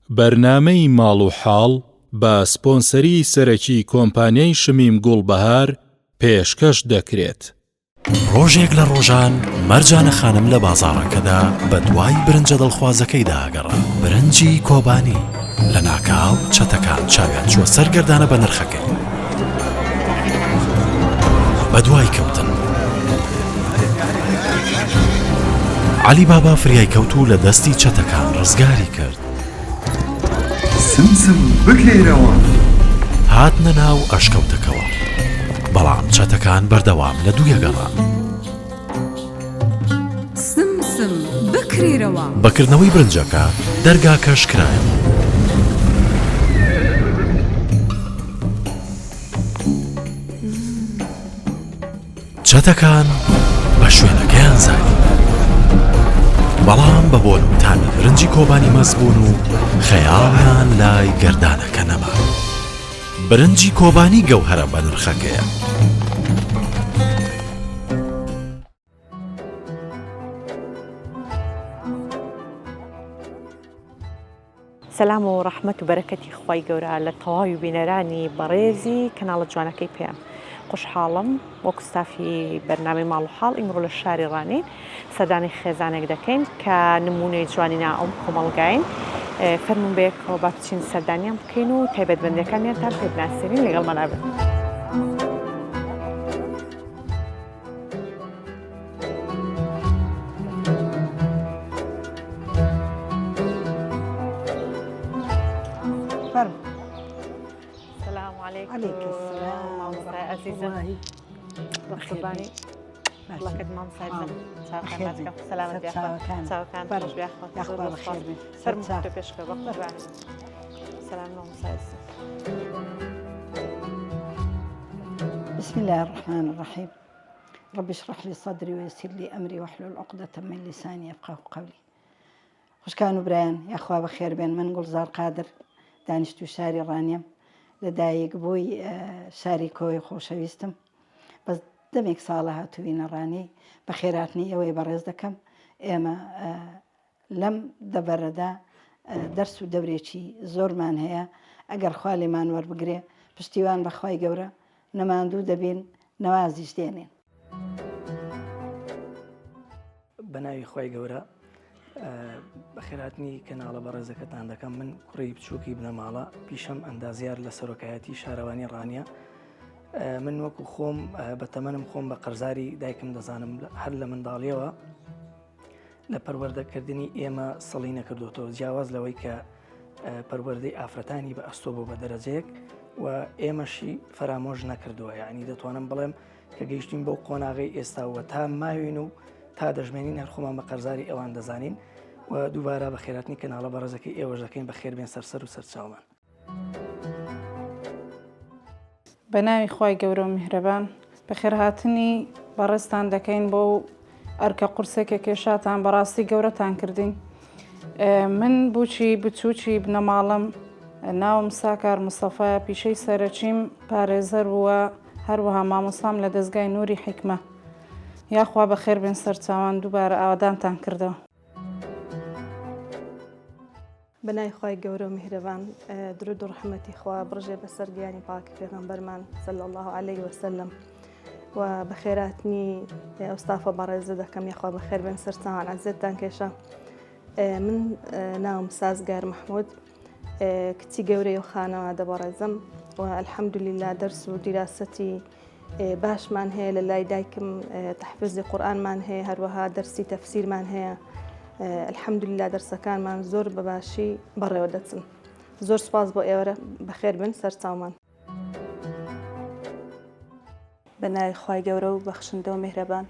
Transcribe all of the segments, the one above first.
بەرنامەی ماڵ و حاڵ بە سپۆنسەری سەرەکی کۆمپانیای شمیم گوڵبەهار پێشکەش دەکرێت. ڕۆژێک لە ڕۆژان مەرجانە خانم لە بازاڕەکەدا بە دوای برنجە دڵخوازەکەی داگەڕا. برنجی کۆبانی لە ناکاو چەتەکان چاویان چوە سەرگەردانە بە نرخەکەی. بە دوای کەوتن علی بابا فریای کەوت و لە دەستی چەتەکان ڕزگاری کرد. سمسم بکەیرەوە. هاتنە ناو ئەشکەوتەکەوە، بەڵام چەتەکان بەردەوام لە دوویە گەڕان. سمسم بکرێرەوە. بەکردنەوەی برنجەکە دەرگا کەش کرایەوە. چەتەکان بە شوێنەکەیان زانی، بەڵام بە بۆن و تامی برنجی کۆبانی مەزبوون و خەیاڵیان لای گەردانەکە نەما. برنجی کۆبانی گەوهرە بە نرخەکەیە. سەلام و ڕەحمەت و بەرەکەتی خوای گەورە لە تەواوی بینەرانی بەڕێزی کەناڵە جوانەکەی پێم. خوشحاڵم وەکو ستافی بەرنامەی ماڵ و حاڵ ئیمڕۆ لە شاری ڕانین سەردانی خێزانێک دەکەین کە نمونەی جوانینا ئەم کۆمەڵگاین. فەرمون بەیەکەوە با بچین سەردانیان بکەین و تایبەتمەندیەکانیانتان پێ بناسیێنین، لەگەڵمان بن. السلام عليكم. عليكم السلام. مامۆستای عەزیزم بەخێربانی الله کەت مامۆستای چاوەکان سەلامەتی چاوەکان خۆش بیاخۆ فەرموو تۆ پێشکە بەخێربانی. سلام مامۆستای عەزیزم. بسم الله الرحمن الرحيم. رب اشرح لي صدري ويسر لي أمري واحلل عقدة من لساني يفقهوا قولي. خوشکان و برایان یاخوا بەخێر بێن. من گوڵزار قادر دانیشتووی شاری ڕانیم لەدایک بووی شاری کۆی خۆشەویستم. بەس دەمێک ساڵە هاتووینە ڕانی بە خێراتنی ئەوەی بەڕێز دەکەم. ئێمە لەم دەبەرەدا دەرس و دەورێکی زۆرمان هەیە. ئەگەر خوا لێمان وەربگرێ پشتیوان بەخوای گەورە نەماندوو دەبین، نەوازیش دێنێن. بەناوی خوای گەورە بەخێراتنی کەناڵە بەڕێزەکەتان دەکەم. من کوڕی بچووکی بنەماڵە پیشەم ئەندازیار لە سەرۆکایەتی شارەوانی ڕانیە. من وەکو خۆم بە تەمەنم خۆم بە قەرزاری دایکم دەزانم هەر لە منداڵیەوە لە پەروەردەکردنی ئێمە سەڵی نەکردوتەوە، جیاواز لەوەی کە پەروەردەی ئافرەتانی بە ئەستۆ بۆ بە دەرەجەیەک و ئێمەشی فەرامۆژ نەکردووە. یعنی دەتوانم بڵێم کە گەیشتین بەو قۆناغی ئێستاوە تا ماوین و تا دەژمێنین هەر خۆمان بە قەرزاری ئەوان دەزانین و دووبارە بە خێراتنی کەناڵە بەڕێزەکەی ئێوەش دەکەین بە خێربێن سەرسەر و سەرچاومان. بە ناوی خوای گەورە و میهرەبان بە خێرهاتنی بەڕێزتان دەکەین بۆ ئەرکە قورسێکە کێشاتان بەڕاستی گەورەتان کردین. من بچی بچووکی بنەماڵم ناوم ساکار مستەفا، پیشەی سەرەکیم پارێزەر بووە، هەروەها مامۆستام لە دەستگای نووری حیکمە. یاخوا بە خێر بێن سەرچاوان دووبارە ئاوادانتان کردەوە. بەنای خوای گەورە و میهرەبان درود و ڕەحمەتی خوا بڕژێ بەسەر گیانی پاکی پێغەمبەرمان صلی الله علیه وسلم و بە خێراتنی ئەوستافە بەڕێزە دەکەم. یاخوا بە خێر بێن سەرچاوان عەزیزتان کێشە. من ناوم سازگار محمود، کچی گەورەی و خانەوادە بەڕێزم و ئەلحەمدولیلا دەرس و دیراسەتی باشمان هەیە لە لای دایکم، تەحفیزی قورئانمان هەیە، هەروەها دەرسی تەفسیرمان هەیە. ئەلحەمدولیلا دەرسەکانمان زۆر بەباشی بەڕێوە دەچن. زۆر سپاس بۆ ئێوە، بەخێر بن سەرچاومان. بەناوی خوای گەورە و بەخشندە و میهرەبان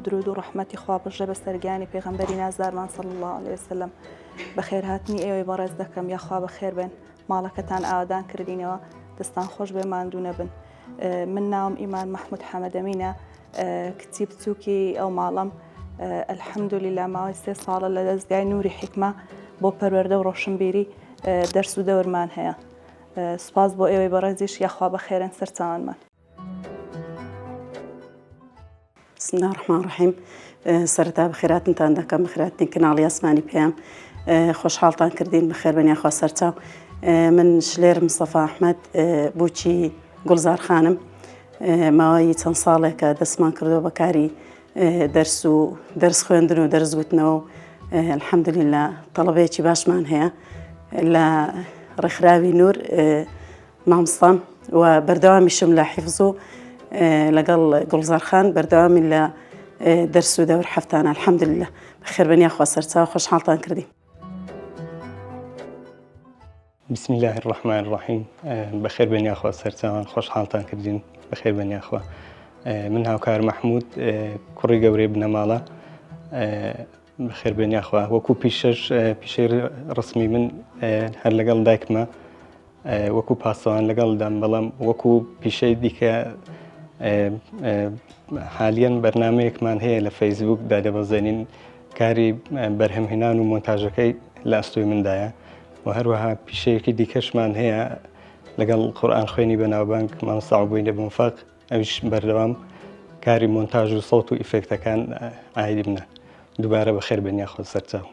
درود و ڕەحمەتی خوا بژێ بە سەرگیانی پێغەمبەری نازدارمان صلی الله علیه وسلم. بەخێر هاتنی ئێوەی بەڕێز دەکەم. یاخوا بەخێر بێن، ماڵەکەتان ئاوادان کردینەوە، دەستان خۆش بێ، ماندوو نەبن. من ناوم ئیمان مەحموود حەمەدەمینە، کچی بچووکی ئەو ماڵم. ئەلحەمدولیلا ماوەی 3 ساڵە لە دەستگای نووری حیکمە بۆ پەروەردە و ڕۆشنبیری دەرس و دەورمان هەیە. سپاس بۆ ئێوەی بەڕێزیش، یاخوا بەخێرن سەرچاوانمان. بسم الله الرحمن الرحیم. سەرەتا بەخێراتتان دەکەم، بەخێراتنی کەناڵی ئاسمانی پێیان. خۆشحاڵتان کردین بەخێر بەنیاخوا سەرچاو. من شلێر مستەفا ئەحمەد بۆچی گوڵزار خانم ماوەی چەند ساڵێکە دەستمان کردەوە بەکاری دەرس خوێندن و دەرزگوتنەوە و الحەمدولillah تەڵەبەیەکی باشمان هەیە لە ڕێکخراوی نور مامۆستام و بەردەوامیشم لە حیفز و لەگەڵ گوڵزار خان بەردەوامی لە دەرس و دەور هەفتانە الحەمدولillah بەخێر بەنیاخوا سەرچاو خۆشحاڵتان کردین. بسم الله الرحمن الرحیم بەخێر بەنیاخوا سەرچاوان خۆشحاڵتان کردین بەخێر بەنیاخوا. من هاوکار محمود کوڕی گەورەی بنەماڵە بەخێر بەنیاخوا وەکو پیشەی ڕسمی من هەر لەگەڵ دایکمە وەکو پاسەوان لەگەڵدام بەڵام وەکو پیشەی دیکە حالیان بەرنامەیەکمان هەیە لە فەیسبوک دادەبەزێنین کاری بەرهەمهێنان و مۆنتاژەکەی لە ئەستۆی مندایە و هەروەها پیشەیەکی دیکەشمان هەیە لەگەڵ قورئان خوێنی بەناوبانگ مامۆستا عوبەیدە بمفەق ئەویش بەردەوام کاری مۆنتاژ و سەوت و ئیفێکتەکان ئایدی منە. دووبارە بەخێر بەنیاخوا سەرچاو.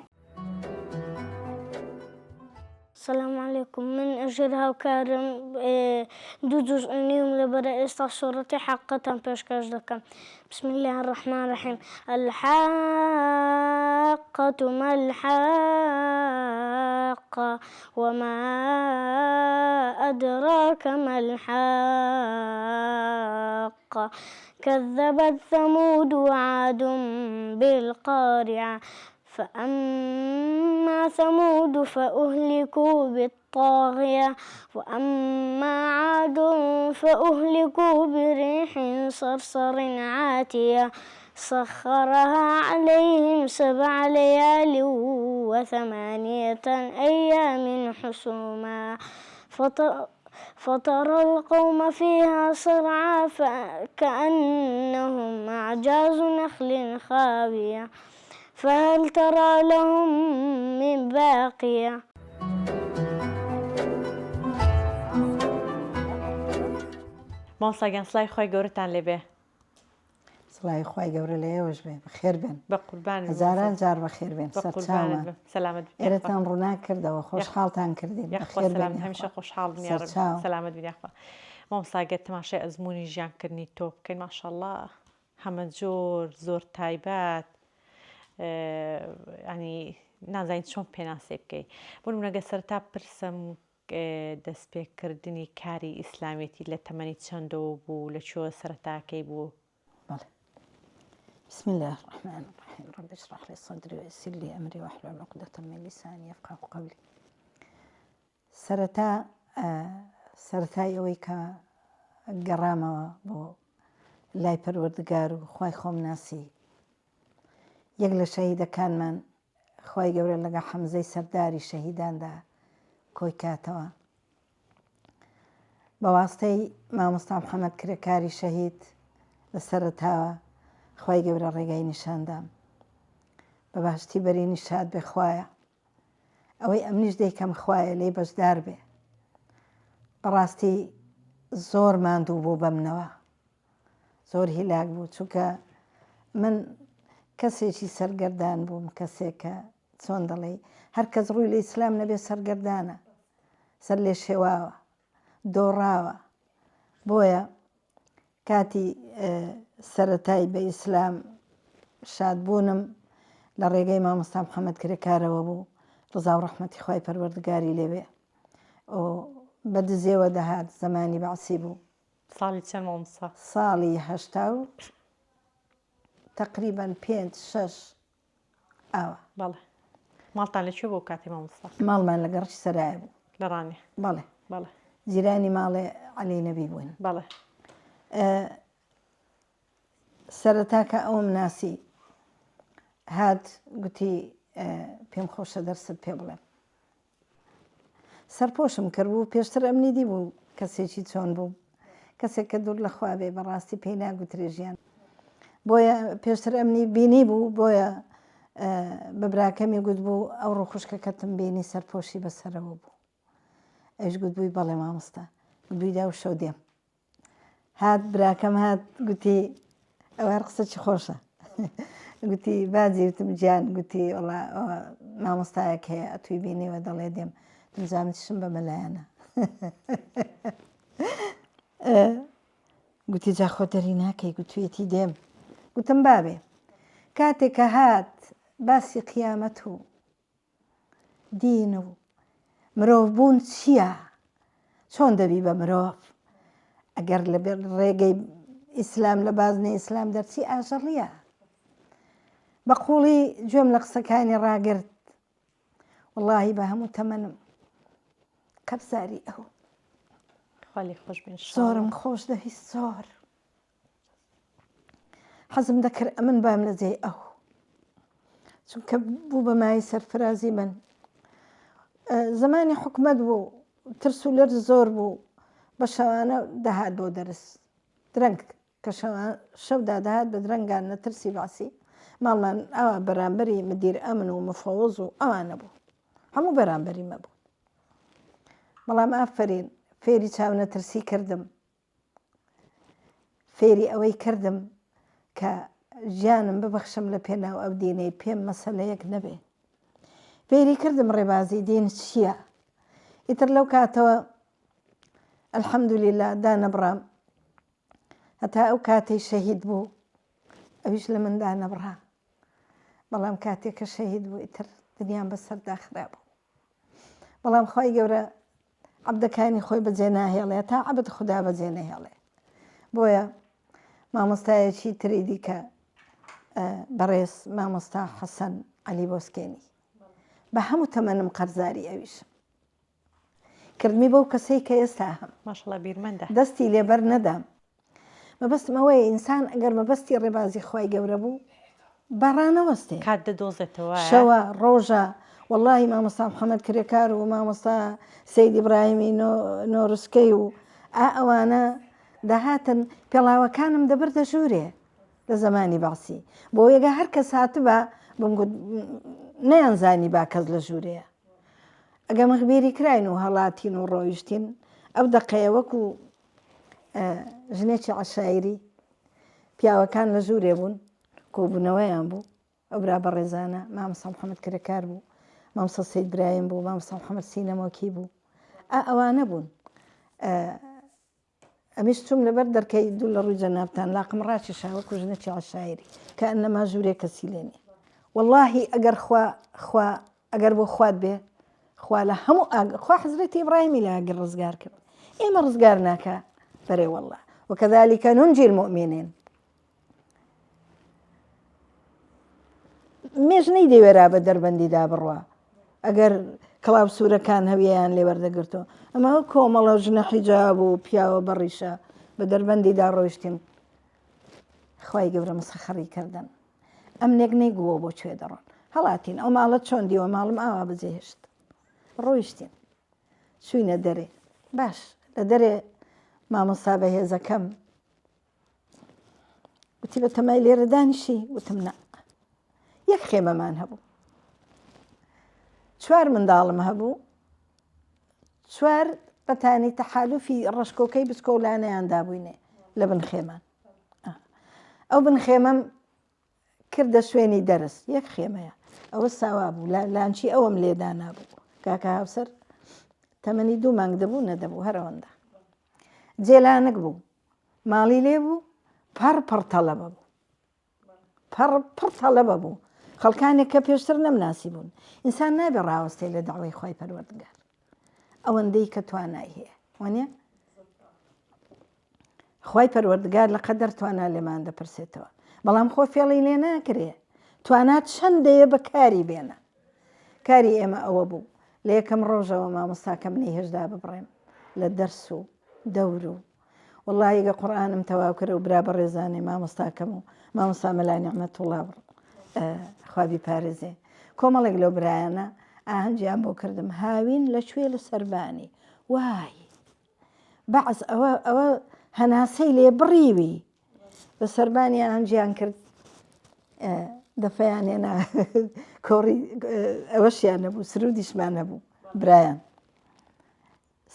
السلام عليكم. من أجل هاوكارم دو جزء نيوم لبرا إستا سورة حقة بيشكاش دكا. بسم الله الرحمن الرحيم. الحاقة ما الحاقة وما أدراك ما الحاقة كذبت ثمود وعاد بالقارعة فأما ثمود فأهلكوا بالطاغية وأما عاد فأهلكوا بريح صرصر عاتية سخرها عليهم 7 ليال و8 أيام حسوما فترى القوم فيها صرعى كأنهم أعجاز نخل خاوية فهل ترى لهم من باقية. مامۆستاگیان سڵای خۆی گەورەتان لێبێ. سڵای خۆی گەورە لە ئێوەش بێ بەخێر بن بە قوربان هەزاران جار بەخێر بێن سەرچاومان سەلامەت ئێرەتان ڕوونا کردەوە خۆشحاڵتان کردین بەخێر بن هەمیشە خۆشحاڵ بن سەلامەت بینیاخوا. مامۆستاگەر تەماشای ئەزمموی ژیانکردنی تۆ بکەین ماشەڵڵا هەمە زۆر تایبەت ینی نازانین چۆن پێناسێ بکەیت. بۆ نمونەگە سەرتا پرسم دەستپێکردنی کاری ئیسلامێتی لە تەمەنی چەندەوە بوو لەکوێ سەرەتاکەی بوو؟ بسم الله الرحمن الرحيم رب اشرح لي صدري ويسر لي أمري واحلل عقدة من لساني يفقهوا قولي. سەرەتای ئەوەی کە گەڕامەوە بۆ لای پەروەردگار و خوای خۆم ناسی یەک لە شەهیدەکانمان خوای گەورە لەگە حەمزەی سەرداری شەهیداندا کۆی کاتەوە بە واستەی مامۆستا محەممەد کرێکاری شەهید لە سەرەتاوە خوای گەورە ڕێگای نیشاندام بە باشتی بەرینی شاد بێ خوایە ئەوەی ئەمنیش دەیکەم خوایە لێ بەشدار بێ. بەڕاستی زۆر ماندوو بوو بەمنەوە زۆر هیلاک بوو چونکە من کەسێکی سەرگەردان بووم کەسێکە چۆن دەڵێ هەر کەس ڕووی لە ئیسلام نەبێ سەرگەردانە سەر لێ شێواوە دۆڕاوە. بۆیە کاتی سەرەتای بە ئیسلام شادبوونم لە ڕێگەی مامۆستا محەممەد کرێکارەوە بوو ڕزا و ڕەحمەتی خوای پەروەردگاری لێبێ بە دزێوە دەهات زمانی بەعسی بوو. ساڵی چەند مامۆستا؟ ساڵی 80 تقریبان 5-6 ئاوە. بەڵێ ماڵتان لەکوێ بۆ کاتی مامۆستا؟ ماڵمان لە گەڕکی سەرایە بوو لە ڕانێ. بەڵێ جیرانی ماڵێ عەلی نەبی بوون. بەڵێ سەرەتاکە ئەوم ناسی هات گوتی پێم خۆشە دەرست پێ بڵێم. سەرپۆشم کرد بوو پێشتر ئەمنی دی بوو کەسێکی چۆن بوو کەسێک کە دوور لە خوا بێ بەڕاستی پێی ناگوترێ ژیان. بۆیە پێشتر ئەمنی بینی بوو بۆیە بە براکەمی گوت بوو ئەو ڕووخشکەکەتم بینی سەرپۆشی بەسەرەوە بوو. ئەوش گوت بووی بەڵێ مامۆستا گوتبووی دا و شەو دێم. هات براکەم هات گوتی ئەوە قسەی خۆشە گوتی باجی وتم گیان گوتی وڵا مامۆستایەک هەیە ئەتوی بینیوە دەڵێ دێم دەمزانتیشم بە مەلایەنە گوتی جا خۆ دەری ناکەی گوتوێتی دێم گوتم بابێ کاتێککە هات باسی قیامەت و دین و مرۆڤ بوون چییە چۆن دەبی بە مرۆڤ ئەگەر لە ڕێگەی ئیسلام لە بازنەی ئیسلام دەرچی ئاژەڵیە بە قوڵی گوێم لە قسەکانی ڕاگرت وڵاهی بە هەموو تەمەنم قەبزاری ئەو زۆرم خۆش دەویست زۆر حەزم دەکرد ئەمن بام لە جێی ئەو چونکە بوو بە مای سەرفرازی من زمانی حکومت بوو ترس و لەرز زۆر بوو بە شەوانە دەهات بۆ دەرس درەنگ کە شەودا دەهات بە درەنگان نەترسی باسی ماڵمان ئەوە بەرامبەری مدیر ئەمن و مفەوەز و ئەوانە بوو هەموو بەرامبەری مە بوو بەڵام ئافرین فێری چاونەترسی کردم فێری ئەوەی کردم کە ژیانم ببەخشم لە پێناو ئەو دینەی پێم مەسەلەیەک نەبێ فێری کردم ڕێبازی دین چییە ئیتر لەو کاتەوە ئەلحەمدولیلا دانەبڕام هەتا ئەو کاتەی شەهید بوو ئەویش لە من دانەبڕا بەڵام کاتێککە شەهید بوو ئیتر دنیام بەسەردا خراپبوو بەڵام خۆی گەورە عەبدەکانی خۆی بەجێ ناهێڵێ تا عەبد خوددا بەجێ نەهێڵێ بۆیە مامۆستایەکی تری دیکە بەڕێز مامۆستا حەسەن عەلی بۆسکێنی بە هەموو تەمەنم قەرزاری ئەویشم کردمی بەو کەسەی کە ئێستا هەم ماشەڵڵا بیرمەندە دەستی لێبەر نەدام مەبەستم ئەوەیە ئینسان ئەگەر مەبەستی ڕێبازی خۆی گەورە بوو بەڕانەوەستێ کات دەدۆزێتەوە شەوە ڕۆژە وەڵڵاهی مامۆستا محەممەد کرێکار و مامۆستا سەید ئیبراهیمی نۆڕسکەی و ئەوانە داهاتن پێڵاوەکانم دەبردە ژوورێ لە زمانی باسی بۆ یەگە هەر کەس هاتبە بمگوت نەیانزانی با کەس لە ژوورەیە ئەگە مەخبیری کراین و هەڵاتین و ڕۆیشتین ئەو دەقەیە وەکو ژنێکی عەشایری پیاوەکان لە ژوورێ بوون کۆبوونەوەیان بوو ئەو برا بەڕێزانە مامۆستا محەممەد کرێکار بوو مامۆستا سەید ئیبراهیم بوو مامۆستا محەممەد سینەمۆکی بوو ئەوانە بوون ئەمیش چوم لەبەر دەرکەی دوو لە ڕووی جەنابتان لاقم ڕاکی شاوەکو ژنێکی عەشایری کە ئەنەما ژوورێ کەسی لێنێ واللهی ئەگەر ئەگەر بۆ خوات بێ خوا لە هەموو خوا حەزرەتی ئیبراهیمی لە ئاگر ڕزگار کرد ئێمە ڕزگار ناکە بەرێ والله وكذلك ننجي المؤمنين مێژنەی دەوێرا بە دەربەندیدا بڕوە ئەگەر کڵاو سوورەکان هەویان لێ وەردەگرتەوە ئەمە کۆمەڵە ژنە حیجاب و پیاوە بەڕیشە بە دەربەندیدا ڕۆیشتین خوای گەورە مسخەڕی کردن ئەم نێک نەیگووە بۆ کوێ دەڕۆن هەڵاتین ئەو ماڵەت چۆن دیوە ماڵم ئاوا بەجێهێشت ڕۆیشتین چوینە دەرێ باش لە دەرێ مامۆستا بەهێزەکەم وتی بە تەمای لێرە دانیشی وتم نە یەک خێمەمان هەبوو 4 منداڵم هەبوو 4 بەتانی تەحالوفی ڕەشکۆکەی بچکۆلانەیاندا بووینێ لە بن خێمان ئەو بن خێمەم کردە شوێنی دەرس یەک خێمەیە ئەوە ساوا بوو لانچی ئەوەم لێدانا بوو کاکە هاوسەر تەمەنی 2 مانگ دەبوو نەدەبوو هەرەوەندا جێلانک بوو ماڵی لێ بوو پڕ تەڵەبە بوو پڕ تەڵەبە بوو خەڵکانێک کە پێشتر نەمناسی بوون ئینسان نابێ ڕاوەستێ لە داوای خۆی پەروەردگار ئەوەندەی کە توانای هەیە وانە خۆی پەروەردگار لە قەدەر توانا لێمان دەپرسێتەوە بەڵام خۆ فێڵی لێ ناکرێ توانات چەندەیە بە کاری بێنە کاری ئێمە ئەوە بوو لە یەکەم ڕۆژەوە مامۆستاکە منی هێشدا ببڕێم لە دەرس و دەور و وەڵڵاهی گە قورئانم تەواو کرد و برا بەڕێزانەی مامۆستاکەم و مامۆستا مەلا نیعمەتوڵڵا خوا بیپارێزێ کۆمەڵێک لەو برایانە ئاهەنگیان بۆ کردم هاوین لەکوێ لە سەربانی وای بەعز ئەوە هەناسەی لێ بڕیوی لە سەربانی ئاهەنگیان کرد دەفەیان هێنا کۆڕی ئەوەشیان نەبوو سرودیشمان هەبوو برایان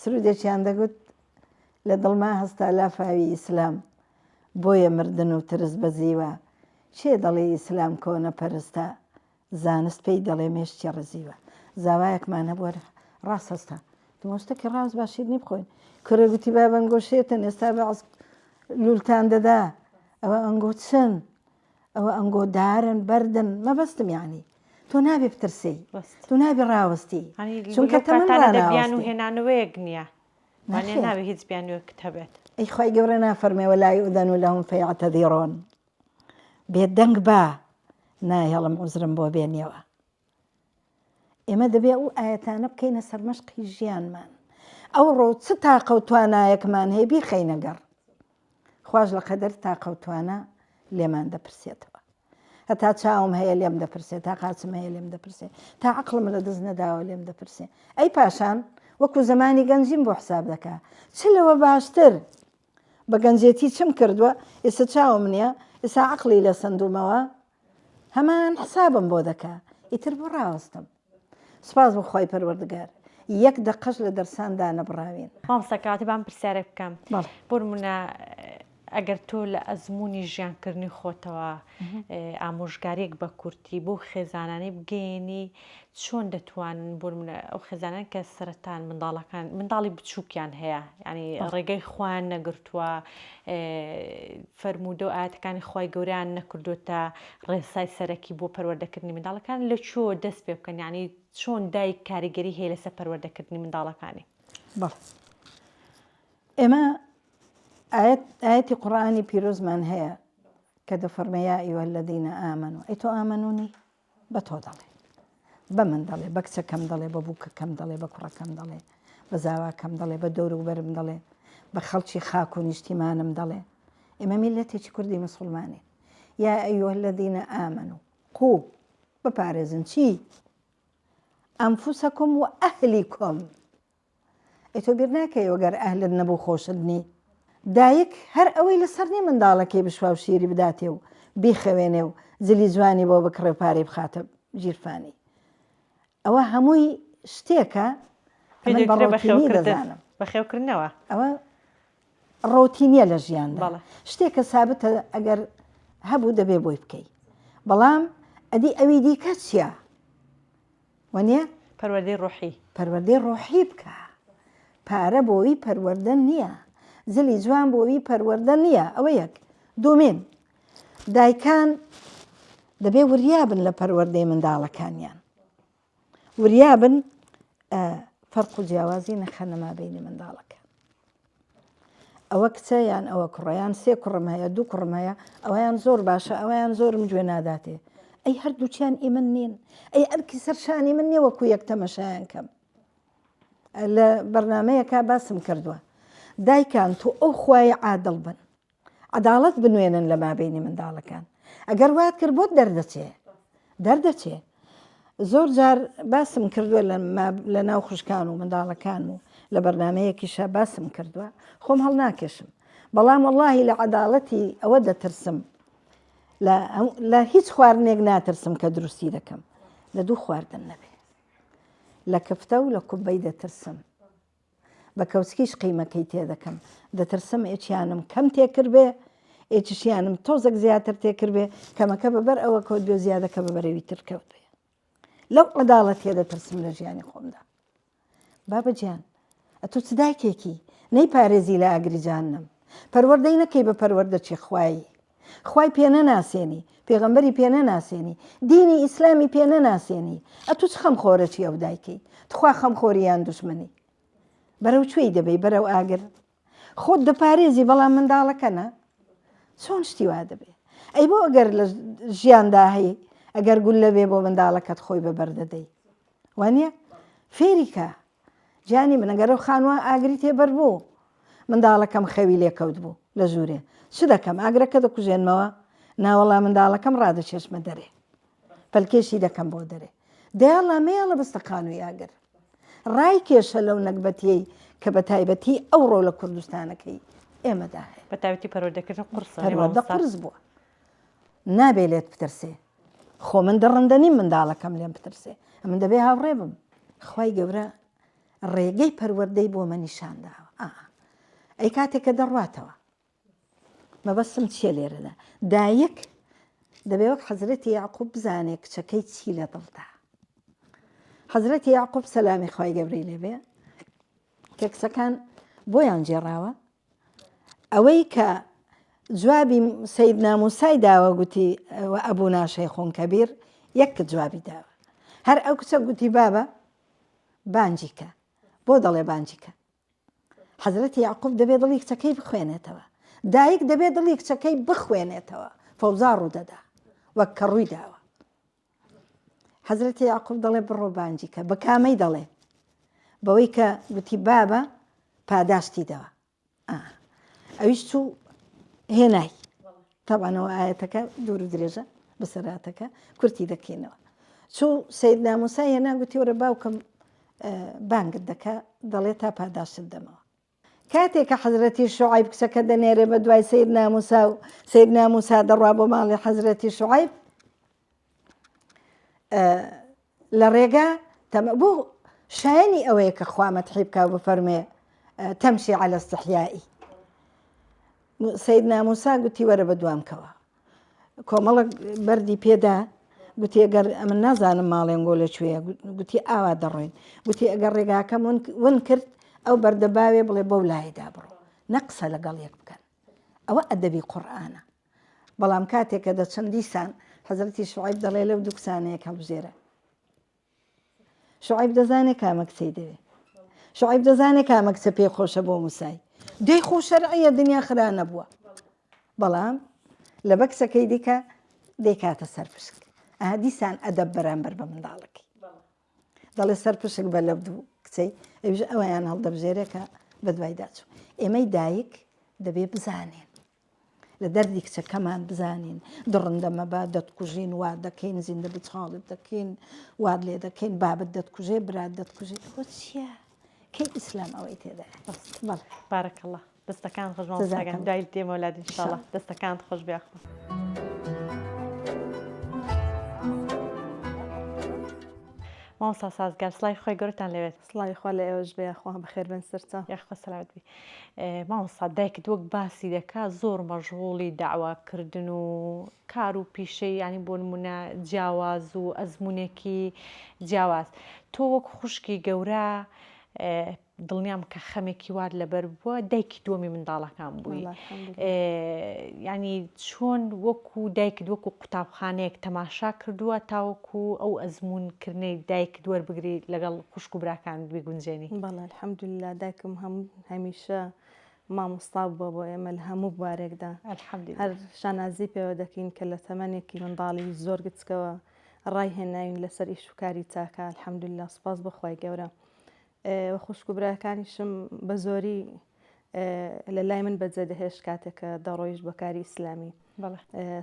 سرودێکیان دەگوت لە دڵما هەستا لافاوی ئیسلام بۆیە مردن و ترس بەزیوە چێ دەڵێ ئیسلام کۆنە پەرستە زانست پێی دەڵێ مێشتی ڕزیوە زاوایەکمان هەبووە ڕاستەستا دمۆستەکە ڕاست باشیرنی بخۆین کورە گوتی با بەنگۆشێتن ئێستا بەعس لولتان دەدا ئەوە ئەنگۆ چن ئەوە ئەنگۆ دارن بەردن مەبەستم یانی تۆ نابێ بترسی تۆ نابێ ڕاوەستی چونکە تەمەندەبیان و هێنانەوەیەک نییە ناوێ هیچ بیانوەکت هەبێت ئەی خی گەورە نافەرمێوە لای ئودەن و لەهم فەیعتەدیڕۆن بێدەنگ بە نایهەڵم عوزرم بۆ بێنیەوە ئێمە دەبێ ئەو ئاەتانە بکەینە سەرمەشقی ژیانمان ئەو ڕۆ چ تاقە و توانایەکمان هەیە بیخەینەگەڕ خوش لە قەدەر تاقە و توانە لێمان دەپرسێتەوە هەتا چاوم هەیە لێم دەپرسێت تا قاچم هەیە لێم دەپرسێت تا عقلم لە دەست نەداوە لێم دەپرسێ ئەی پاشان وەکو زمانی گەنجیم بۆ حساب دەکا چ لەوە باشتر بە گەنجێتی چم کردووە ئێستا چاوم نییە ئێستا عقلی لە سندومەوە هەمان حسابم بۆ دەکا ئیتر بۆ ڕاوەستم سپاس بۆ خۆی پەروەردگار یەک دقەش لە دەرساندا نەبڕاوین مامسەکاتی بام پرسیارێک بکەم بۆ نمونە ئەگەر تۆ لە ئەزمموی ژیانکردنی خۆتەوە ئامۆژگارێک بە کورتی بۆ خێزانانی بگەێنی چۆن دەتوانن بۆ ئەو خێزانان کە سەرەتان منداڵەکان منداڵی بچووکیان هەیە ینی ڕێگەی خوان نەگرتووە فەرموودە و ئاەتەکانی خی گەوریان نەکردوتە ڕێسای سەرەکی بۆ پەروەردەکردنی منداڵەکان لە چۆ دەست پێ بکەن ینی چۆن دایک کاریگەری هەیە لەسەر پەروەردەکردنی منداڵەکانی ئێمە ئاەتی قورآانی پیرۆزمان هەیە کە دەفەرمە یا ئەیوهە الەذینە ئامەنوا ئەی تۆ ئامەنونی بە تۆ دەڵێ بە من دەڵێ بە کچەکەم دەڵێ بە بووکەکەم دەڵێ بە کوڕەکەم دەڵێ بە زاواکەم دەڵێ بە دەور و بەرم دەڵێ بە خەڵکی خاک و نیشتیمانم دەڵێ ئێمە میلەتێکی کوردی موسڵمانین یا ئەیوهە الەذینە ئامەنوا قوو بپارێزن چی ئەنفوسەکم و ئەهلیکم ئەی تۆ بیر ناکەی وەگەر ئەهلت نەبوو خۆشتنی دایک هەر ئەوەی لەسەر نیە منداڵەکەی بشوا و شیری بداتێ و بیخەوێنێ و زلی جوانی بۆ بکڕێ پارەی بخاتە ژیرفانی ئەوە هەمووی شتێکە بەڕۆتینی دەزانم بەخێوکردنەوە ئەوە ڕۆتینیە لە ژیاندا شتێکە سابتە ئەگەر هەبوو دەبێ بۆی بکەی بەڵام ئەدی ئەوی دیکە چییە وانە پەروەردەی ڕۆحی پەروەردەی ڕۆحی بکە پارە بۆی پەروەردە نییە زلی جوان بۆوی پەروەردە نییە ئەوە یەک دومین دایکان دەبێ وریابن لە پەروەردەی منداڵەکانیان وریابن فەرق و جیاوازی نەخەنە مابینی منداڵەکە ئەوە کچە یان ئەوە کوڕەیان سێ کوڕم هەیە دوو کوڕم هەیە ئەویان زۆر باشە ئەویان زۆرم گوێ ناداتێ ئەی هەردووچیان ئێمن نین ئەی ئەرکی سەرشانی من نییە وەکو یەک تەمەشایان کەم لە بەرنمەیەکە باسم کردووە دایکان تۆ ئەو خوای عادڵ بن عەداڵەت بنوێنن لە مابینی منداڵەکان ئەگەر وات کرد بۆ دەردەچێ زۆر جار باسم کردووە لە ناو خوشکان و منداڵەکان و لە بەرنمەیەکیشە باسم کردووە خۆم هەڵ ناکێشم بەڵام وەڵاهی لە عەداڵەتی ئەوە دەترسم لە هیچ خواردنێک ناترسم کە دروستی دەکەم لە دوو خواردن نەبێ لە کفتە و لە کوبەی دەترسم بە کەوسکیش قیمەکەی تێدەکەم دەترسم ئێچیانم کەم تێکرد بێ ئێچشیانم تۆزێک زیاتر تێکرد بێ کەمەکە بەبەر ئەوە کەوت بێ زیادەکە بەبەرەوی ترکەوت بێ لەو عەداڵەت تێدەترسم لە ژیانی خۆمدا بابەجیان ئەتۆ چ دایکێکی نەیپارێزی لە ئاگریجانم پەروەردەی نەکەی بە پەروەردە چی خوایی خوای پێ نەناسێنی پێغەمبەری پێ نەناسێنی دینی ئیسلامی پێ نەناسێنی ئەتۆ چ خەمخۆرەکی ئەو دایکەی تخوا خەمخۆریان دوشمنی بەرەو کوێی دەبێ بەرەو ئاگر خۆت دەپارێزی بەڵام منداڵەکەنە چۆن شتی وا دەبێ ئەی بۆ ئەگەر لە ژیاندا هەیە ئەگەر گول لەبێ بۆ منداڵەکەت خۆی بەبەردەدەی وانە فێریکە جانی من ئەگەر ئەو خانووە ئاگری تێبەر بوو منداڵەکەم خەوی لێکەوت بوو لە ژوورێ چ دەکەم ئاگرەکە دەکوژێنمەوە ناوەڵام منداڵەکەم ڕادەچێشمە دەرێ پەلکێشی دەکەم بۆ دەرێ دەیاڵا مێڵە بەستەقانووی ئاگر ڕای کێشە لەو نەکبەتیەی کە بە تایبەتی ئەوڕۆ لە کوردستانەکەی ئێمەدا هەیە بە تایبەتی پەروەردەکردن پەروەردە قرس بووە نابێ لێت بترسێ خۆ من دەڕەندە نیم منداڵەکەم لێم بترسێ من دەبێ هاوڕێ بم خوای گەورە ڕێگەی پەروەردەی بۆ مە نیشانداوە ئەی کاتێککە دەڕواتەوە مەبەستم چیە لێرەدا دایک دەبێ وەک حەزرەتی یعقوب بزانێ کچەکەی چی لە دڵدا. حەزرەتی یعقوب سەلامی خوای گەورەی لێبێ کە کچەکان بۆیان جێڕاوە ئەوەی کە جوابی سەیدنا موسای داوە گوتی ئەبوونا شەیخون کەبیر یەک جوابی داوە. هەر ئەو کچە گوتی بابە بانجی کە بۆ دەڵێ بانجی کە. حەزرەتی یعقوب دەبێت دڵی کچەکەی بخوێنێتەوە، دایک دەبێت دڵی کچەکەی بخوێنێتەوە، فەوزا ڕوودەدا وەک کە ڕووی داوە. حەزرەتی یعقوب دەڵێ بڕۆ بانجی کە، بە کامەی دەڵێ؟ بەوەی کە گوتی بابە پاداشتی دەوە. ئەویش چوو هێنای تەبانەوە ئاەتەکە دوور و درێژە بەسەراتەکە کورتی دەکەینەوە. چوو سەیدنا موسا هێنا گوتی وەرە باوکم بانگت دەکا دەڵێ تا پاداشت دەمەوە. کاتێک کە حەزرەتی شوعایب کچەکە دەنێرێ بە دوای سەیدنا موسا و سەیدنا موسا دەڕوا بۆ ماڵی حەزرەتی شوعایب لە ڕێگا بۆ شایانی ئەوەیە کە خوا مەدحی بکا بفەرمێ تەمشی عەلە استحیائی. سەیدنا موسا گوتی وەرە بە دوامکەوە. کۆمەڵک بەردی پێدا گوتی ئەگەر ئەمن نازانم ماڵێن گۆ لەکوێیە، گوتی ئاوا دەڕۆین، گوتی ئەگەر ڕێگاکەم ون کرد ئەو بەردەباوێ بڵێ بەو لایدا بڕۆ، نەقسە لەگەڵ یەک بکەن. ئەوە ئەدەبی قورئانە. بەڵام کاتێک کە دەچەندی سان حەزرەتی شوعایب دەڵێ لەو دوو کسانەیەک هەڵبژێرە. شوعایب دەزانێت کامە کچەی دەوێ، شوعایب دەزانێت کامە کچە پێی خۆشە بۆ موسای، دەی خۆ شەرعیە دنیا خرا نەبووە، بەڵام لە بەکسەکەی دیکە دەیکاتە سەرپشک. دیسان ئەدەب بەرامبەر بە منداڵەکەی دەڵێ سەرپشک بە لە دوو کچەی ئەویان هەڵدەبژێرێکە بە دوای داچوو. ئێمەی دایک دەبێ بزانێن لە دەردی کچەکەمان بزانین دڕندە مەبا دەتکوژین وا دەکەین زیندە بچڵت دەکەین واد لێ دەکەین بابت دەتکوژێ برات دەتکوژێت بۆ چییە؟ کەی ئیسلام ئەوەی تێدا بارەکەڵڵا دەستەکان خۆشمان دوای دێمە وڵات ئینشاڵڵا دەستەکان خۆش بیاخۆ. مامۆستا سازگار سڵای خۆی گەورەتان لەوێت. سڵاوی خوا لە ئێوەش بێ خوا بەخێر بن سەرچە یاخوا سەلامەت بی. مامۆستا دایکت وەک باسی دەکات زۆر مەشغوڵی داواکردن و کار و پیشەی ینی بۆ نمونە جیاواز و ئەزمونێکی جیاواز. تۆ وەک خوشکی گەورە دڵنیام کە خەمێکی وار لەبەر بووە دایکی دووەمی منداڵەکان بووی. ینی چۆن وەکو دایکت وەکو قوتابخانەیەک تەماشا کردووە تاوەکو ئەو ئەزمونکردنەی دایکت وەربگری لەگەڵ خوشک و براکان بگونجێنی؟ بەڵێ الحەمدوللا دایکم هەمیشە مامۆستا بووە بۆ ئێمە لە هەموو بوارێکدا. هەر شانازی پێوە دەکەین کە لە تەمەنێکی منداڵی زۆر گچکەوە ڕای هێناوین لەسەر ئیش و کاری تاکە. الحەمدوللا سوپاس بەخوای گەورە. خوشک و براکانیشم بە زۆری لە لای من بەجێ دەهێشت کاتێکە دەڕۆیش بە کاری ئیسلامی.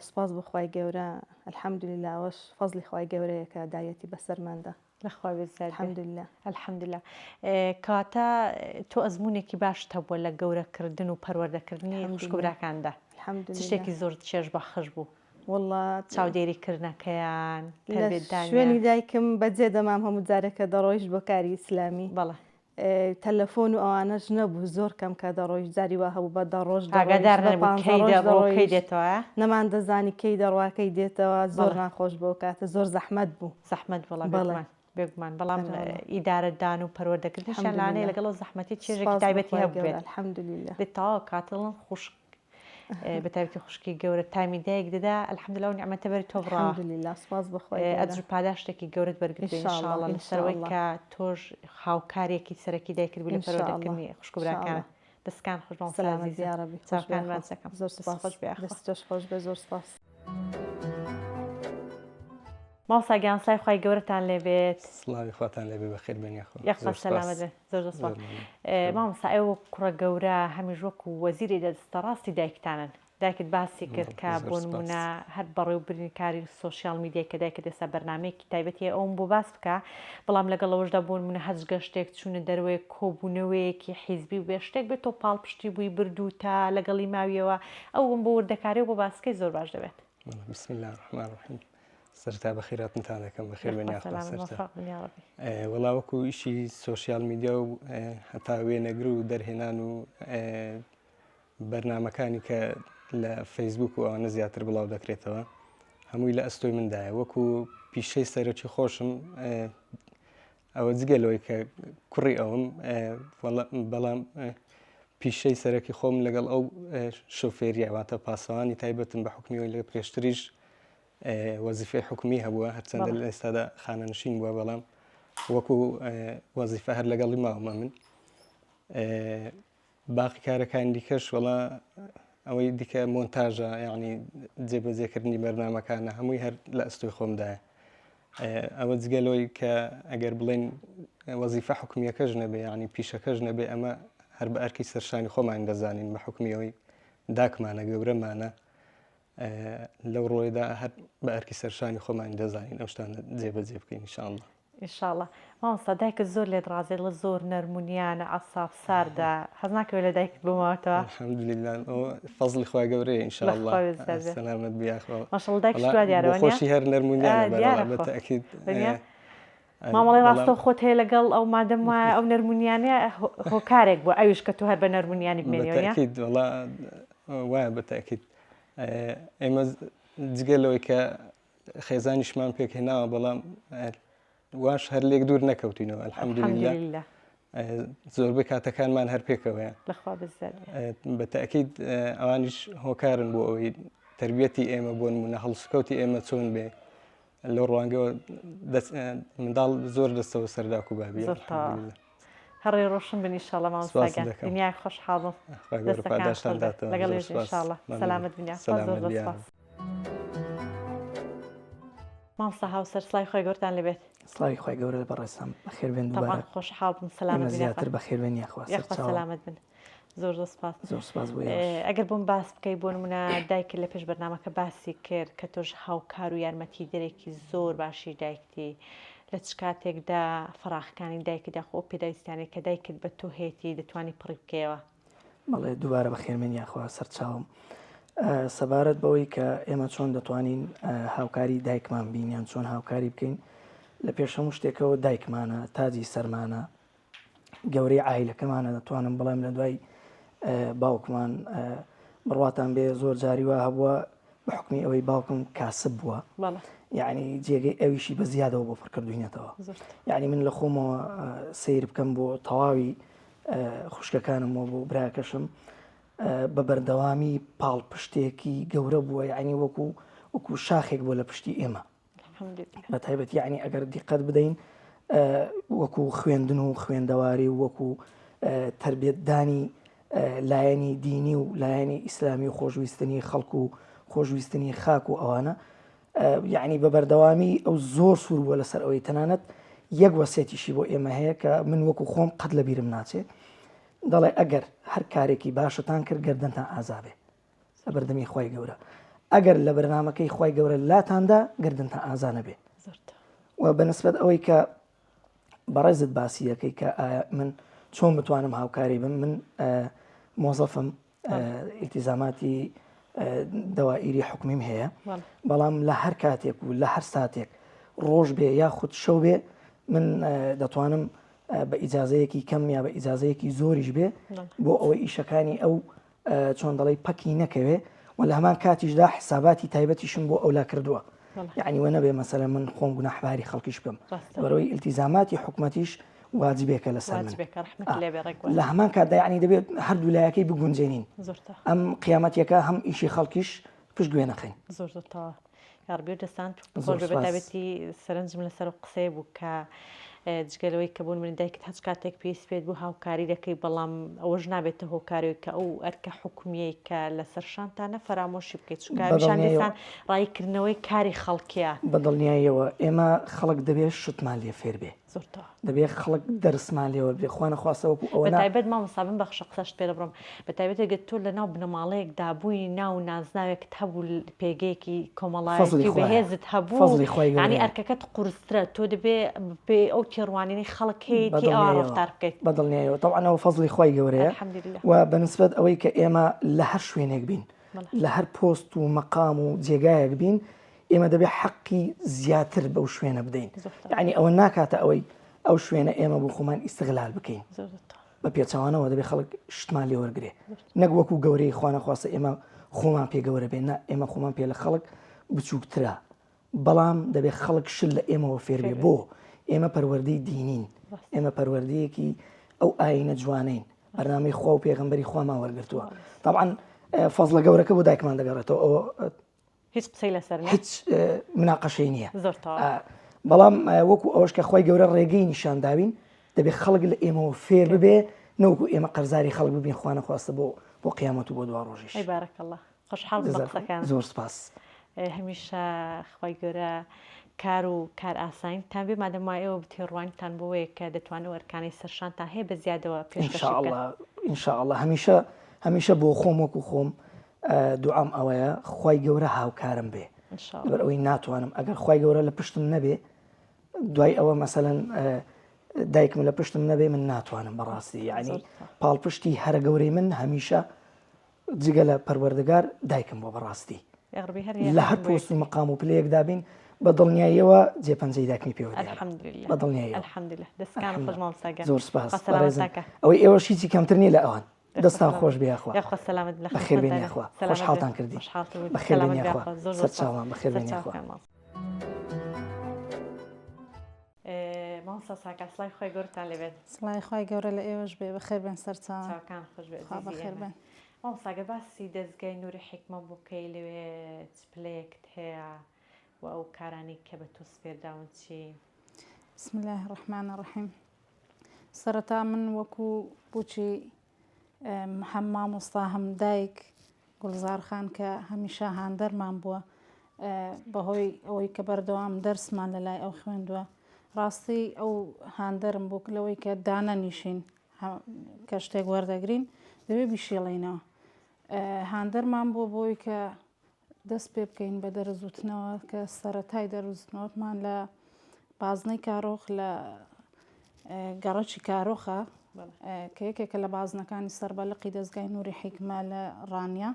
سوپاس بەخوای گەورە الحەمدوللا ئەوەش فەزلی خوای گەورەیە کە دایەتی بەسەرماندا. لەخوا بێزار الحەمدوللا. الحەمدوللا. کاتە تۆ ئەزمونێکی باشتە بووە لە گەورەکردن و پەروەردەکردنی خوشک و براکاندا. شتێکی زۆر چێژ بەخش بوو. والله چاودێریکردنەکەیان شوێنی دایکم بەجێ دەمام هەموو جارێکە دەڕۆیش بۆ کاری ئیسلامی. بەڵێ تەلەفۆن و ئەوانەش نەبوو زۆر کەم کە دەڕۆیش جاری وا هەبوو بە دەڕۆژ دێتەوە نەمان دەزانی کەی دەڕواکەی دێتەوە زۆر ناخۆش بۆ کاتە زۆر زەحمەت بوو. زەحمەت بەڵام بێگومان بەڵام ئیدارەدان و پەروەردەکردنیشان لانەیە لەگەڵ زەحمەتی چێژێکی تایبەتی هەبوو الحەمدوللا بێتەواو کاتڵن خوشک بەتایبەتی خوشکی گەورە تامی دایک دەدا الحەمدوللا و نیعمەتە بەری تۆ بڕا. الحەمدوللا سوپاس بەخوای ئەجر پاداشتێکی گەورەت بەرگرت ئینشاڵڵا لەسەرەوەی کە تۆش هاوکارێکی سەرەکی دایکرد بوو لە پەروەردەکردنی خوشک و براکان. دەستکان خۆش سەلامەت یا ڕەبی چاوەکان بەچەکەم زۆر سپاس دەستۆش خۆش بێ زۆر سپاس. مامۆستا گیان سڵای خوای گەورەتان لێبێت. سڵاوی خواتان لێبێ بەخێر بێن یاخوا. یاخوا سەلامەت بێ زۆر سپاس. مامۆستا ئێوە کوڕە گەورە هەمیش وەکو وەزیری دەستە ڕاستی دایکتانن. دایکت باسی کرد کە بۆ نمونە هەر بەڕێوەبردنی کاری سۆشیال میدیای کە دایکت ئێستا بەرنامەیەکی تایبەتی ئەوم بۆ باس بکە بەڵام لەگەڵەوەشدا بۆ نمونە هەچ گەشتێک چوونە دەروەیە کۆبوونەوەیەکی حیزبی و بێ شتێک بێت تۆ پاڵپشتی بووی بردوو تا لەگەڵی ماویەوە ئەوم بۆ وردەکاری و بۆ باسکەی زۆر باش دەبێت. بسم الله الرحمن الرحیم. سەرتا بەخێراتتان دەکەم بەخێر بێن یاخوا سەرتا. وەڵا وەکو ئیشی سۆشیال میدیا و هەتا وێنەگر و دەرهێنان و بەرنامەکانی کە لە فەیسبوک و ئەوانە زیاتر بڵاو دەکرێتەوە هەمووی لە ئەستۆی مندایە وەکو پیشەی سەرەکی خۆشم ئەوە جگەلەوەی کە کوڕی ئەوم بەڵام پیشەی سەرەکی خۆم لەگەڵ ئەو شۆفێریە واتە پاسەوانی تایبەتم بە حکمیەوەی لە پێشتریش وەزیفەی حکومی هەبووە هەرچەندە لە ئێستادا خانەنشین بووە بەڵام وەکو وەزیفە هەر لەگەڵی ماوەمە من باقی کارەکانی دیکەش وەڵا ئەوەی دیکە مۆنتاژە یعنی جێبەجێکردنی بەرنامەکانە هەمووی هەر لە ئەستۆی خۆمدایە ئەوە جگەلەوەی کە ئەگەر بڵێن وەزیفە حکومیەکەش نەبێ ینی پیشەکەش نەبێ ئەمە هەر بە ئەرکی سەرشانی خۆمان دەزانین بە حکمیەوەی داکمانە گەورەمانە لەو ڕۆیدا هەر بە ئەرکی سەرشانی خۆمان دەزانین ئەو شتانە جێبەجێ بکەین ئینشاءالله. ئینشاءالله مامۆستا دایکت زۆر لێت ڕازێ لە زۆر نەرمونیانە عەساف ساردا حەز ناکەوێت لە دایکت بمەوەتەوە؟ الحەمدولله فەزڵی خوا گەورەیە ئینشاءالله سەلامەت بیاخەوە ماشەڵڵا دایکت شتوا دیارەوە نییە؟ خۆشی هەر نەرمونیانە بەڵام بەتەئکید مامەڵی ڕاستە خۆت هەیە لەگەڵ ئەو مادەم وایە ئەو نەرمونیانە هۆکارێک بووە ئەویش کە تۆ هەر بە نەرمونیانی بمێنیەوە؟ بەتەئکید وەڵا وایە بەتەئکید ئێمە جگەلەوەی کە خێزانیشمان پێکهێناوە بەڵام واش هەر لێک دوور نەکەوتینەوە الحەمدولله زۆربەی کاتەکانمان هەر پێکەوەیە بەتەئکید ئەوانیش هۆکارن بۆ ئەوەی تربیەتی ئێمە بۆ نمونە هەڵسوکەوتی ئێمە چۆن بێ لەو ڕوانگەوە منداڵ زۆر دەستەوە سەرداک و بابی هەڕێ ڕۆشن بن ئینشاءالله مامۆستاگیان دنیای خۆشحاڵ لەگەڵ ئینشاءالله سەلامەت بنیا زۆر دەسپاس. مامۆستا هاوسەر سڵای خۆی گەورتان لەبێت. سڵاوی خۆی گەورە لە بەڕێستان بەخێربێن دووبارە خۆشحاڵ بن سەلامەت زیاتر بەخێربێن یاخوا سەلامەت بن زۆر سپاس. زۆر سپاس بۆ ئەگەر بۆم باس بکەی بۆ نمونە دایکت لە پێش بەرنامەکە باسی کرد کە تۆش هاوکار و یارمەتی دەرێکی زۆر باشی دایکتی لە چ کاتێکدا فراخەکانی دایکت یاخۆ پێداویستیانێک کە دایکت بە تۆ هێتی دەتوانی پڕی بکەیەوە؟ بەڵێ دووبارە بەخێربێن یاخوا سەرچاوم سەبارەت بەوەی کە ئێمە چۆن دەتوانین هاوکاری دایکمان بینیان چۆن هاوکاری بکەین لە پێش هەموو شتێکەوە دایکمانە تاجی سەرمانە گەورەی عایلەکەمانە دەتوانم بەڵام لە دوای باوکمان بڕواتان بێ زۆر جاری وا هەبووە بە حکمی ئەوەی باوکم کاسب بووە یعنی جێگەی ئەویشی بە زیادەوە بۆ پڕکردوینێتەوە یعنی من لە خۆمەوە سیر بکەم بۆ تەواوی خوشکەکانمەوە بۆ براکەشم بە بەردەوامی پاڵ پشتێکی گەورە بووە یعنی وەکو شاخێک بۆ لە پشتی ئێمە بە تایبەت یعنی ئەگەر دیقەت بدەین وەکو خوێندن و خوێندەواری وەکو تربیەتدانی لایەنی دینی و لایەنی ئیسلامی و خۆشویستنی خەڵک و خۆشویستنی خاک و ئەوانە یعنی بە بەردەوامی ئەو زۆر سوور بووە لەسەر ئەوەی تەنانەت یەک وەسێتیشی بۆ ئێمە هەیە کە من وەکو خۆم قەت لە بیرم ناچێت دەڵێ ئەگەر هەر کارێکی باشتان کرد گەردنتان ئازابێ بەردەمی خۆی گەورە ئەگەر لە بەرنامەکەی خۆی گەورە لاتاندا گەردنتان ئازانە بێ و بەنسبەت ئەوەی کە بەڕێزت باسی یەکەی کە من چۆن بتوانم هاوکاری بم من مۆزەفم ئیلتیزاماتی دەوائیری حکومیم هەیە بەڵام لە هەر کاتێک و لە هەر ساتێک ڕۆژ بێ یاخود شەو بێ من دەتوانم بە ئیجازەیەکی کەم یا بە ئیجازەیەکی زۆریش بێ بۆ ئەوەی ئیشەکانی ئەو چۆن دەڵێ پەکی نەکەوێ و لە هەمان کاتیشدا حساباتی تایبەتیشم بۆ ئەولا کردووە یعنی وە نەبێ مەسەلەن من خۆم گوناحباری خەڵکیش بکەم بەرەوەی ئیلتیزاماتی حکومەتیش واجبێکە لەسەر من لە هەمان کاتدا یعنی دەبێت هەردوو لایەکەی بگونجێنین ئەم قیامەتیەکە هەم ئیشی خەڵکیش پشت گوێ نەخەین زۆر یاربیر دەستان زۆر بەتابەتی سەرنجم لەسەر قسەی بوو کە جگەلەوەی کە بوون من دایکت هەچ کاتێک پێویست پێت بوو هاوکاری دەکەی بەڵام ئەوەش نابێتە هۆکاری کە ئەو ئەرکە حکومیەی کە لەسەر شانتانە فەرامۆشی بکەیت چکارشان دەستان ڕایکردنەوەی کاری خەڵکیە بەدڵنیاییەوە ئێمە خەڵک دەبێت شتمان لێ فێر بێ دەبێت خەڵک دەرسمان لێوە بێ خوانە خواستەوەکو ئەوە بەتایبەت مامۆستا بەخشە قسەشت پێ دەبڕم بەتایبەت ئەگەر تۆ لە ناو بنەماڵەیەک دابووی ناو نازناوێکت هەبوو پێگەیەکی کۆمەڵایەتی بەهێزت هەبوو ینی ئەرکەکەت قورسترە تۆ دەبێ بێ ئەو تێڕوانینی خەڵک هەیەی ئەوە ڕەفتار بکەیت بەدڵنیاییەوە تەوانەوە فەزڵی خۆی گەورەیە و بەنسبەت ئەوەی کە ئێمە لە هەر شوێنێک بین لە هەر پۆست و مەقام و جێگایەک بین ئێمە دەبێت حەقی زیاتر بەو شوێنە بدەین یعنی ئەوە ناکاتە ئەوەی ئەو شوێنە ئێمە بۆ خۆمان ئیستغلال بکەین بە پێچەوانەوە دەبێت خەڵک شتمان لێ وەرگێ نەک وەکو گەورەی خوانە خواستە ئێمە خۆمان پێ گەورە بێن ئێمە خۆمان پێ لە خەڵک بچووکترە بەڵام دەبێت خەڵک شل لە ئێمەوە فێر بێ بۆ ئێمە پەروەردەی دینین ئێمە پەروەردەیەکی ئەو ئاینە جوانین بەرنامەی خوا و پێغەمبەری خوامان وەرگرتووە طبعاً فەزڵە گەورەکە بۆ دایکمان دەگەڕێتەوە ئەوە هیچ قسەی لەسەر هیچ مناقەشەی نییە زۆر بەڵام وەکو ئەوەش کە خۆی گەورە ڕێگەی نیشانداوین دەبێت خەڵک لە ئێمەوە فێر ببێ نەوەکو ئێمە قەرزاری خەڵک ببین خوا نەخواستە بۆ قیامەت و بۆ دوا ڕۆژیش. بارەکەڵڵا خۆشحاڵ بە قسەکان زۆر سپاس. هەمیشە خۆی گەورە کار و کار ئاساییتان بێ مادەما ئێوە بتێڕوانتان بۆیە کە دەتوانێت وەرکانی سەرشانتان هەیە بە زیادەوە ئینشاءالله هەمیشە بۆ خۆم وەکو خۆم دوعام ئەوەیە خۆی گەورە هاوکارم بێ لەبەر ئەوەی ناتوانم ئەگەر خۆی گەورە لە پشتم نەبێ دوای ئەوە مەسەلەن دایکم لە پشتم نەبێ من ناتوانم بەڕاستی یعنی پاڵپشتی هەرە گەورەی من هەمیشە جگە لە پەروەردگار دایکم بۆ بەڕاستی لە هەر پۆست و مەقام و پلەیەک دابین بە دڵنیاییەوە جێپەنجەی دایکمی پێوە بە دڵنیایی زۆر سپاس ئەوەی ئێوە شیچی کەمتر نیە لە ئەوان دەستان خۆش بێخوا بەخێر بێنیخوا خۆشحاڵتان کردی بەخێر بێنیخوا سەرچاوان بەخێر بێنیخوا. مامۆستا ساکە سڵای خۆی گەورەتان لەبێت. سڵای خۆی گەورە لە ئێوەش بێ بەخێر بێن سەرچاوەکان خۆش بێت بێن. مامۆستاگە باسی دەستگای نووری حیکمە بووکەی لەوێ پلەیەکت هەیە و ئەو کارانی کە بە تۆ سپێرداون چی؟ بسم الله الرحمن الرحیم. سەرەتا من وەکو بچی هەم مامۆستا هەم دایک گوڵزار خان کە هەمیشە هاندەرمان بووە بەهۆی ئەوەی کە بەردەوام دەرسمان لەلای ئەو خوێندووە ڕاستی ئەو هاندەرم بوو لەوەی کە دانەنیشین کە شتێک وەردەگرین دەوێ بیشێڵینەوە هاندەرمان بۆ بۆی کە دەست پێ بکەین بە دەرزوتنەوە کە سەرەتای دەرزوتنەوەمان لە بازنەی کارۆخ لە گەڕەکی کارۆخە کە یەکێکە لە بازنەکانی سەربەلقی دەستگای نووری حیکمە لە ڕانیا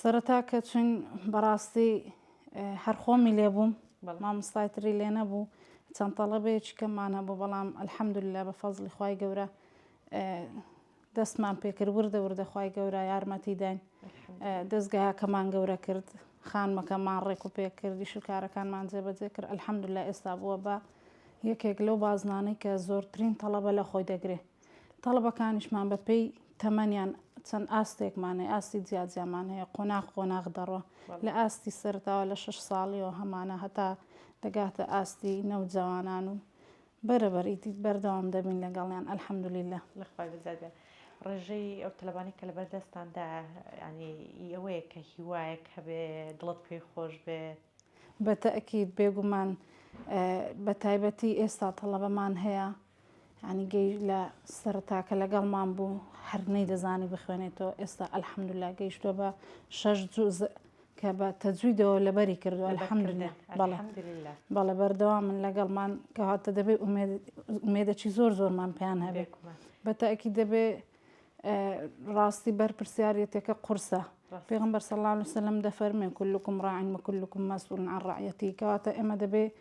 سەرەتا کە چون بەڕاستی هەرخۆمی لێبووم مامۆستای تری لێ نەبوو چەند تەڵەبەیەکی کەمان هەبوو بەڵام ئەلحەمدوللە بە فەزڵی خوای گەورە دەستمان پێکرد وردە وردە خوای گەورە یارمەتی داین دەستگایەکەمان گەورە کرد خانمەکەمان ڕێک و پێکردی شکارەکانمان جێبەجێ کرد ئەلحەمدوللە ئێستا بووە بە یەکێک لەو بازنانەی کە زۆرترین تەڵەبە لە خۆی دەگرێت تەڵەبەکانیشمان بەپێی تەمەنیان چەند ئاستێکمانەیە ئاستی جیاجیامان هەیە قۆناغ دەڕۆ لە ئاستی سەرتاوە لە 6 ساڵیەوە هەمانە هەتا دەگاتە ئاستی نەوجەوانان و بەرەبەریتی بەردەوام دەبین لەگەڵیان ئەلحەمدوللە لەخوای بزاد بێت. ڕێژەی ئەو تەلەبانی کە لەبەر دەستاندا ینی ئەوەیە کە هیوایەک هەبێ دڵت پێی خۆش بێت بە تەئکید بێگومان بە تایبەتی ئێستا تەڵەبەمان هەیە ینی گەی لە سەرتاکە لەگەڵمان بوو هەرنەی دەزانی بخوێنێتەوە ئێستا ئەلحەمدوللە گەیشتووە بە 6 جوز کە بە تەجویدەوە لەبەری کردو ئەلحەمدوللە بەڵێ بەردەوام من لەگەڵمان کەهاتە دەبێت ئومێدەکی زۆرمان پێیان هەبێت بە تەئکید دەبێت ڕاستی بەرپرسیارەتێکە قورسە پێغەمبەر صلی الله علیه وسلم دەفەرمێ كلكم راع وكلكم مسؤول عن رعيته کەواتە ئێمە دەبێت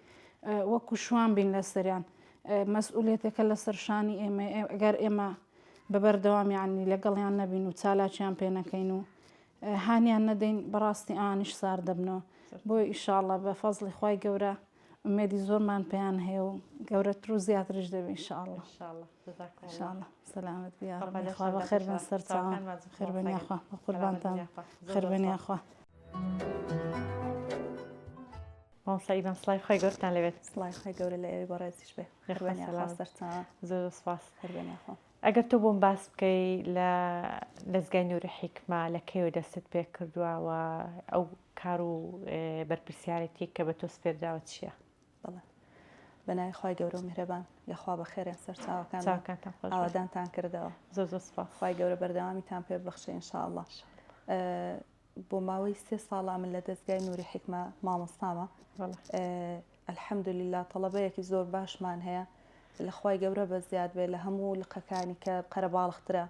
وەکو شوان بین لەسەریان مەسئولیەتێکە لەسەر شانی ئێمە ئەگەر ئێمە بەبەردەوام یعنی لەگەڵیان نەبین و چالاکیان پێ نەکەین و هانیان نەدەین بەڕاستی ئانیش سار دەبنەوە بۆی ئیشاءالله بە فەزڵی خوای گەورە ئومێدی زۆرمان پێیان هەیە و گەورەتر و زیاترش دەبێت ئیشاءالله سەلامەت بیا ڕەبی خوا بەخێر بن سەرچاوان خێر بێنیا خوا بە قوربانتان خێر بێنیا خوا. مامۆستا سڵای خۆی گەورەتان لەبێت. سڵای خۆی گەورە لە ئێوەی بەڕێزیش بێ سەرچاوان زۆر سپاس خێر بێنیا خوا. ئەگەر تۆ بۆم باس بکەی لە دەستگای نووری حیکمە لە کەیەوە دەستت پێ کردووە ئەو کار و بەرپرسیارەتی کە بە تۆ سپێرداوە چییە؟ بەڵێ بەنای خی گەورە و میهرەبان یەخوا بە خێرێن سەرچاوەکان ئاوادانتان کردەوە زۆر سپاس خی گەورە بەردەوامیتان پێ بەخشێ ئینشاءالله. بۆ ماوەی 3 ساڵا من لە دەستگای نووری حیکمە مامۆستامە ئەلحەمدوللە تەڵەبەیەکی زۆر باشمان هەیە لەخوای گەورە بە زیاد بێ لە هەموو لقەکانی کە قەرەباڵخترە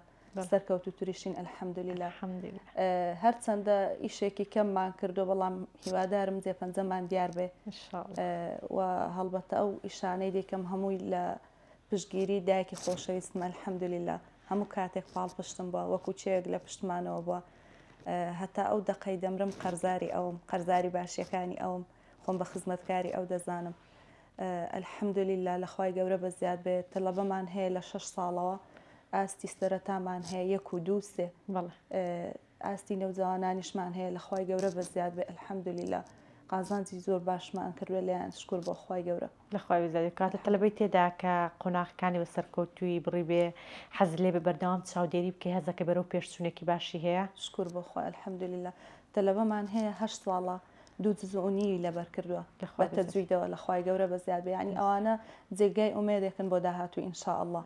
سەرکەوتو توریشین ئەلحەمدوللە هەرچەندە ئیشێکی کەممان کردو بەڵام هیوادارم جێپەنجەمان دیار بێ و هەڵبەتە ئەو ئیشانەی دیکەم هەمووی لە پشتگیری دایکی خۆشەویستمە ئەلحەمدوللە هەموو کاتێک پاڵ پشتم بووە وەکو چێک لە پشتمانەوە بووە هەتا ئەو دەقەی دەمرم قەرزاری ئەوم قەرزاری باشیەکانی ئەوم خۆم بە خزمەتکاری ئەو دەزانم الحەمدولیلا لەخوای گەورە بە زیاد بێت تەلەبەمان هەیە لە 6 ساڵەوە ئاستی سەرەتامان هەیە 1 و 2 3 ئاستی نەوجەوانانیشمان هەیە لەخوای گەورە بە زیاد بێت الحەمدولیلا قازانجی زۆر باشمان کردوێ لەیان شکر بۆ خی گەورە لەخوای بزانێت کاتە تەلەبەی تێدا کە قۆناغەکانی بە سەرکەوتووی بڕی بێ حەز لێ بە بەردەوام چاودێری بکە هەزەکە بەرەو پێشچوونێکی باشی هەیە شکر بۆ خۆی الحەمدولیلا تەلەبەمان هەیە 8 ساڵە 2 جزئونی لەبەر کردووە بە تەجویدەوە لەخوای گەورە بە زیاد بێ ینی ئەوانە جێگای ئومێدێکن بۆ داهاتوو ئینشاءالله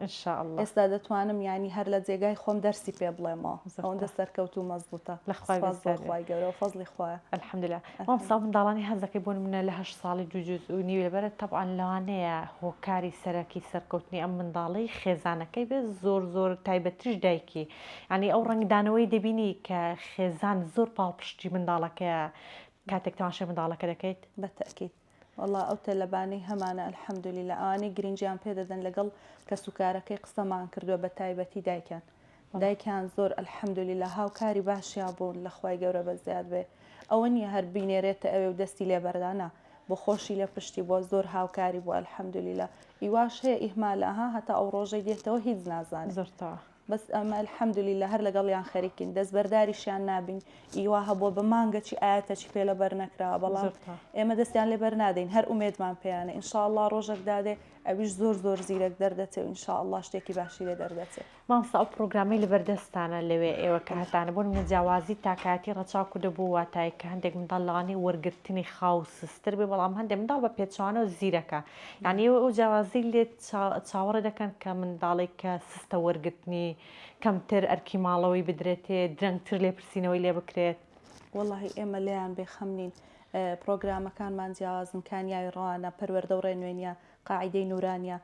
ئێستا دەتوانم ینی هەر لە جێگای خۆم دەرسی پێ بڵێمەوە ئەوەندە سەرکەوت و مەزبوطە لەخوای گەورە و فەزلی خۆیە الحەمدولیلا مامۆستا منداڵانی هەزەکەی بۆ منە لە 8 ساڵی 2 جزئونی لەبەرە تەبعاً لەوانەیە هۆکاری سەرەکی سەرکەوتنی ئەم منداڵی خێزانەکەی بێ زۆر تایبەتریش دایکی ینی ئەو ڕەنگدانەوەی دەبینی کە خێزان زۆر پاڵپشتی منداڵەکەیە کاتێک تەماشای منداڵەکە دەکەیت بە تەکید والله ئەو تەلەبانەی هەمانە الحەمدولیلا ئەوانەی گرنگیان پێدەدەن لەگەڵ کە سوکارەکەی قسەمان کردووە بە تایبەتی دایکیان زۆر الحەمدولیلا هاوکاری باشیان بوون لەخوای گەورە بە زیاد بێ ئەوە نییە هەر بینێرێتە ئەوێ و دەستی لێبەردانە بۆ خۆشی لە پشتی بۆ زۆر هاوکاری بوو الحەمدولیلا ئیواش هەیە ئیهمالەها هەتا ئەو ڕۆژەی دێتەوە هیچ نازانێت زۆرتەوە بەس ئەمە الحەمدولیلا هەر لەگەڵیان خەریکین دەستبەرداریشیان نابین ئیوا هەبووە بە مانگەچی ئاەتەچی پێ لە بەر نەکراوە بەڵام ئێمە دەستیان لێ بەر نادەین هەر ئومێدمان پێیانە ئینشاءالله ڕۆژێک دادێ ئەویش زۆر زیرەک دەردەچێت و ئینشاءالله شتێکی باشی لێ دەردەچێت مامۆستا ئەو پرۆگرامی لەبەردەستانە لەوێ ئێوە کە هەتانە بۆ منە جیاوازی تاکاتی ڕەچاو دەبوو واتای کە هەندێک منداڵ لەوانەی وەرگرتنی خاو سستر بێ بەڵام هەندێک منداڵ بە پێچوانە و زیرەکە یعنی ئەو جیاوازی لێ چاوەڕێ دەکەن کە منداڵێک کە سستە وەرگرتنی کەمتر ئەرکی ماڵەوەی بدرێتێ درەنگتر لێپرسینەوەی لێ بکرێت واللهی ئێمە لێیان بێخەمنین پرۆگرامەکانمان جیاوازن کانیاوی ڕەوانە پەروەردە و ڕێنوێنیە قاعدەی نورانیە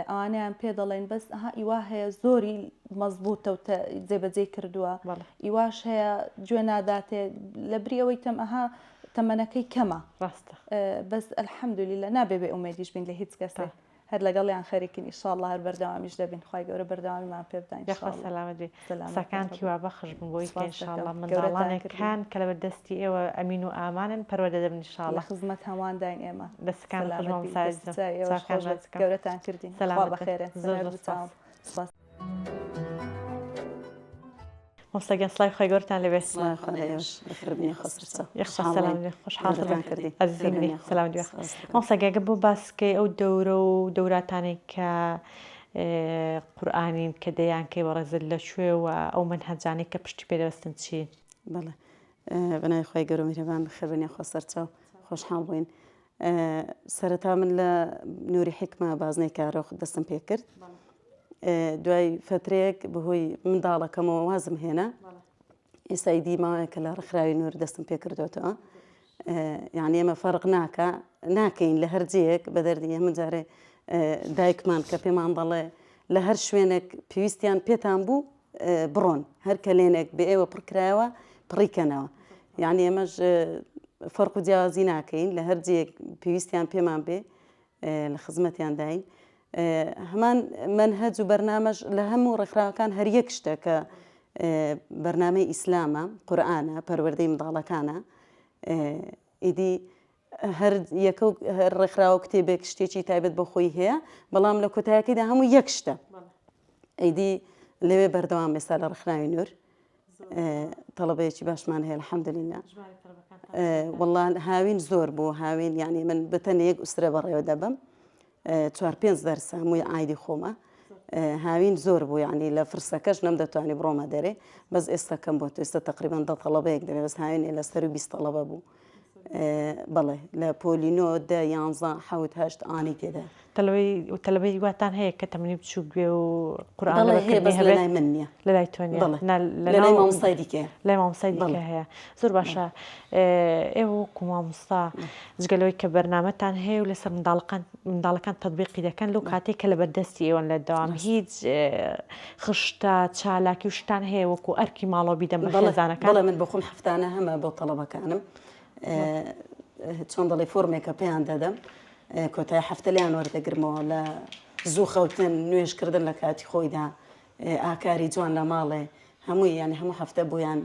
ئەوانیان پێ دەڵێن بەس ئیوا هەیە زۆری مەزبوطە و جێبەجێ کردووە ئیواش هەیە گوێ ناداتێ لە بریەوەی تەمەنەکەی کەمە ڕاستە بەس الحەمدولیلا نابێ بێ ئومێدیش بین لە هیچ کەسە هەر لەگەڵیان خەریکین ئینشاءالله هەر بەردەوامیش دەبین خی گەورە بەردەوامیمان پێ بدەین سەلامەت سەکانتی وا بەخش بن بۆی کە ئینشاءالله منداڵانێکان کە لە بەردەستی ئێوە ئەمین و ئامانن پەروەردە دەبن ئینشاءالله لە خزمەت هەمان داین ئێمە دەستکان گەورەتان کردین سەلام بەخێرە زۆر مۆستەگەن سڵای خۆی گەورتان لەبێت مۆستەگەگە بۆ باسکەی ئەو دەورە و دەوراتانێک کە قورئانین کە دەیانکەی بەڕێزت لەکوێ و ئەو منهەجانەی کە پشتی پێدەوەستن چی؟ بەڵێ بەناوی خۆی گەورە و میهرەبان بەخێربێنی خۆ سەرچاو خۆشحاڵ بووین سەرەتا من لە نووری حکمە بازنەی کارۆخ دەستم پێ کرد دوای فترەیەک بەهۆی منداڵەکەمەوە وازم هێنا ئێستا ئیدی ماوەیە کە لە ڕێکخراوی نوور دەستم پێ کردوێتەوە یعنی ئێمە فەرق ناکەین لە هەر جەیەک بە دەردی هەموو جارێ دایکمان کە پێمان دەڵێ لە هەر شوێنێک پێویستیان پێتان بوو بڕۆن هەر کەلێنێک بە ئێوە پڕکرایەوە پڕیکەنەوە یعنی ئێمەش فەرق و جیاوازی ناکەین لە هەر جەیەک پێویستیان پێمان بێ لە خزمەتیان داین هەمان منهەج و بەرنامەش لە هەموو ڕێکخراوەکان هەر یەک شتە کە بەرنامەی ئیسلامە قورئانە پەروەردەی منداڵەکانە ئیدی هەر یەکە ڕێکخراوە کتێبێک شتێکی تایبەت بە خۆی هەیە بەڵام لە کۆتاییەکەیدا هەموو یەک شتە ئیدی لەوێ بەردەوام ئێستا لە ڕێکخراوی نوور تەڵەبەیەکی باشمان هەیە الحەمدولیلا وەڵڵا هاوین زۆر بوو هاوین یعنی من بتەنێ یەک ئوسترە بەڕێوە دەبم 4-5 دەرس هەمووی ئایدی خۆمە هاوین زۆر بوو یعنی لە فرسەکەش نەمدەتوانی بڕۆمە دەرێ بەس ئێستا کەم بۆ ئێستا تقریبان 10 تەڵەبەیەک دەبێت بەس هاوینێ لە سەر و 20 تەڵەبە بوو بەڵێ لە پۆلینۆ 11-8 ئانی تێدا تەلەبەی واتان هەیە کە تەمەنی بچوو گوێ و قورئان بەس لە لای من نییە لە لای تۆ نییە لە لای مامۆستای دیکە لای مامۆستای دیکە هەیە زۆر باشە ئێوە وەکو مامۆستا جگەلەوەی کە بەرنامەتان هەیە و لەسەر منداڵەکان تەطبیقی دەکەن لەو کاتێک کە لە بەردەستی ئێوەن لە دەوام هیچ خشتە چالاکی و شتان هەیە وەکو ئەرکی ماڵەوە بیدەن بە خێزانەکان بەڵێ من بە خۆم هەفتانە هەمە بۆ تەڵەبەکانم چۆن دەڵێ فۆرمێکە پێیان دەدەم کۆتای هەفتە لیان وەردەگرمەوە لە زوو خەوتن نوێژکردن لە کاتی خۆیدا ئاکاری جوان لە ماڵێ هەمووی یانی هەموو هەفتە بۆیان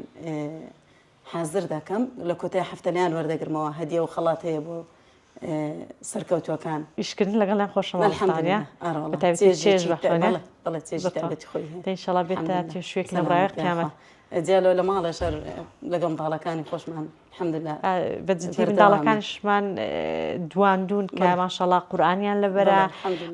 حاضر دەکەم لە کۆتای هەفتەلیان وەردەگرمەوە هەدیە و خەڵات هەیە بۆ سەرکەوتوەکان ئیشکردن لەگەڵیان خۆشەمەڵستانە چێژ بەڵێ چێژی تایبەتی خۆی ئینشەڵا بێتە شوێک لە ڕای قیامەت جیالۆ لە ماڵە شەر لەگەڵ منداڵەکانی خۆشمان الحەمدلله بەجددی منداڵەکانشمان دواندون کە ماشەڵا قورئانیان لەبەرە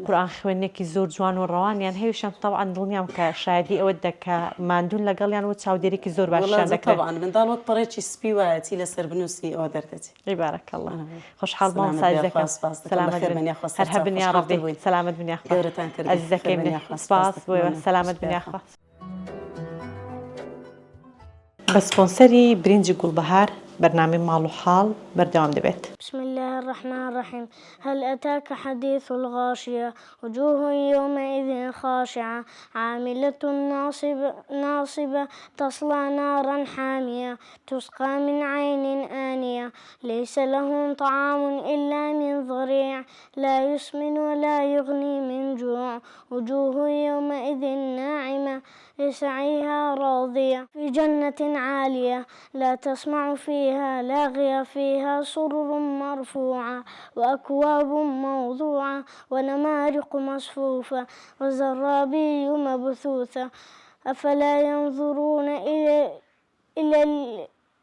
قورئان خوێندنێکی زۆر جوان و ڕەوانیان هەیەشان تەواان دڵنیام کە شایدی ئەوە دەکە ماندون لەگەڵیان و چاودێرێکی زۆر باشیان دەکەن منداڵ وەک پەڕێکی سپی وایەتی لەسەر بنووسی ئەوە دەردەچێت بارەکەڵڵا خۆشحاڵ مامۆستازەکەم سەلامەت هەر هەبن یا ڕەبی سەلامەت بنیا گەورەتان کرد عەزیزەکەی سپاس بۆیەوە سەلامەت بنیاخوا بە سپۆنسەری برنجی گوڵبەهار برنامج مال وحال بردوام دەبێت. بسم الله الرحمن الرحيم هل أتاك حديث الغاشية وجوه يومئذ خاشعة عاملة ناصبة تصلى نارا حامية تسقى من عين آنية ليس لهم طعام إلا من ضريع لا يسمن ولا يغني من جوع وجوه يومئذ ناعمة لسعيها راضية في جنة عالية لا تسمع فيها لاغية فيها سرر مرفوعة وأكواب موضوعة ونمارق مصفوفة وزرابي مبثوثة أفلا ينظرون إلى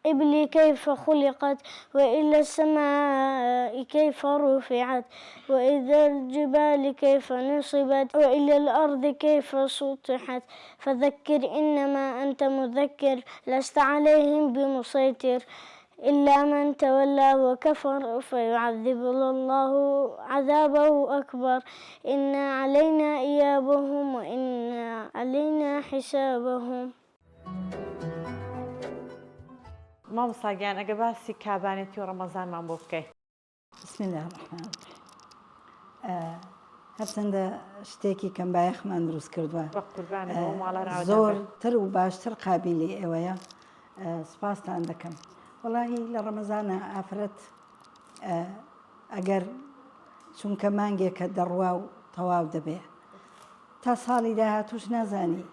الإبل كيف خلقت وإلى السماء كيف رفعت وإلى الجبال كيف نصبت وإلى الأرض كيف سطحت فذكر إنما أنت مذكر لست عليهم بمسيطر إلا من تولى وكفر فيعذبه الله عذابه أكبر إن علينا إيابهم وإن علينا حسابهم. مامۆستاگیان ئەگە باسی کابانێتی و ڕەمەزانمان بۆ بکەیت. بسم الله الرحمن الرحیم هەرچەندە شتێکی کەم بایەخمان دروست کردووە زۆرتر و باشتر قابلی ئێوەیە سپاستان دەکەم. وەڵاهی لە ڕەمەزانە ئافرەت ئەگەر چونکە مانگێکە دەڕوا و تەواو دەبێ تا ساڵی داهاتوش نازانی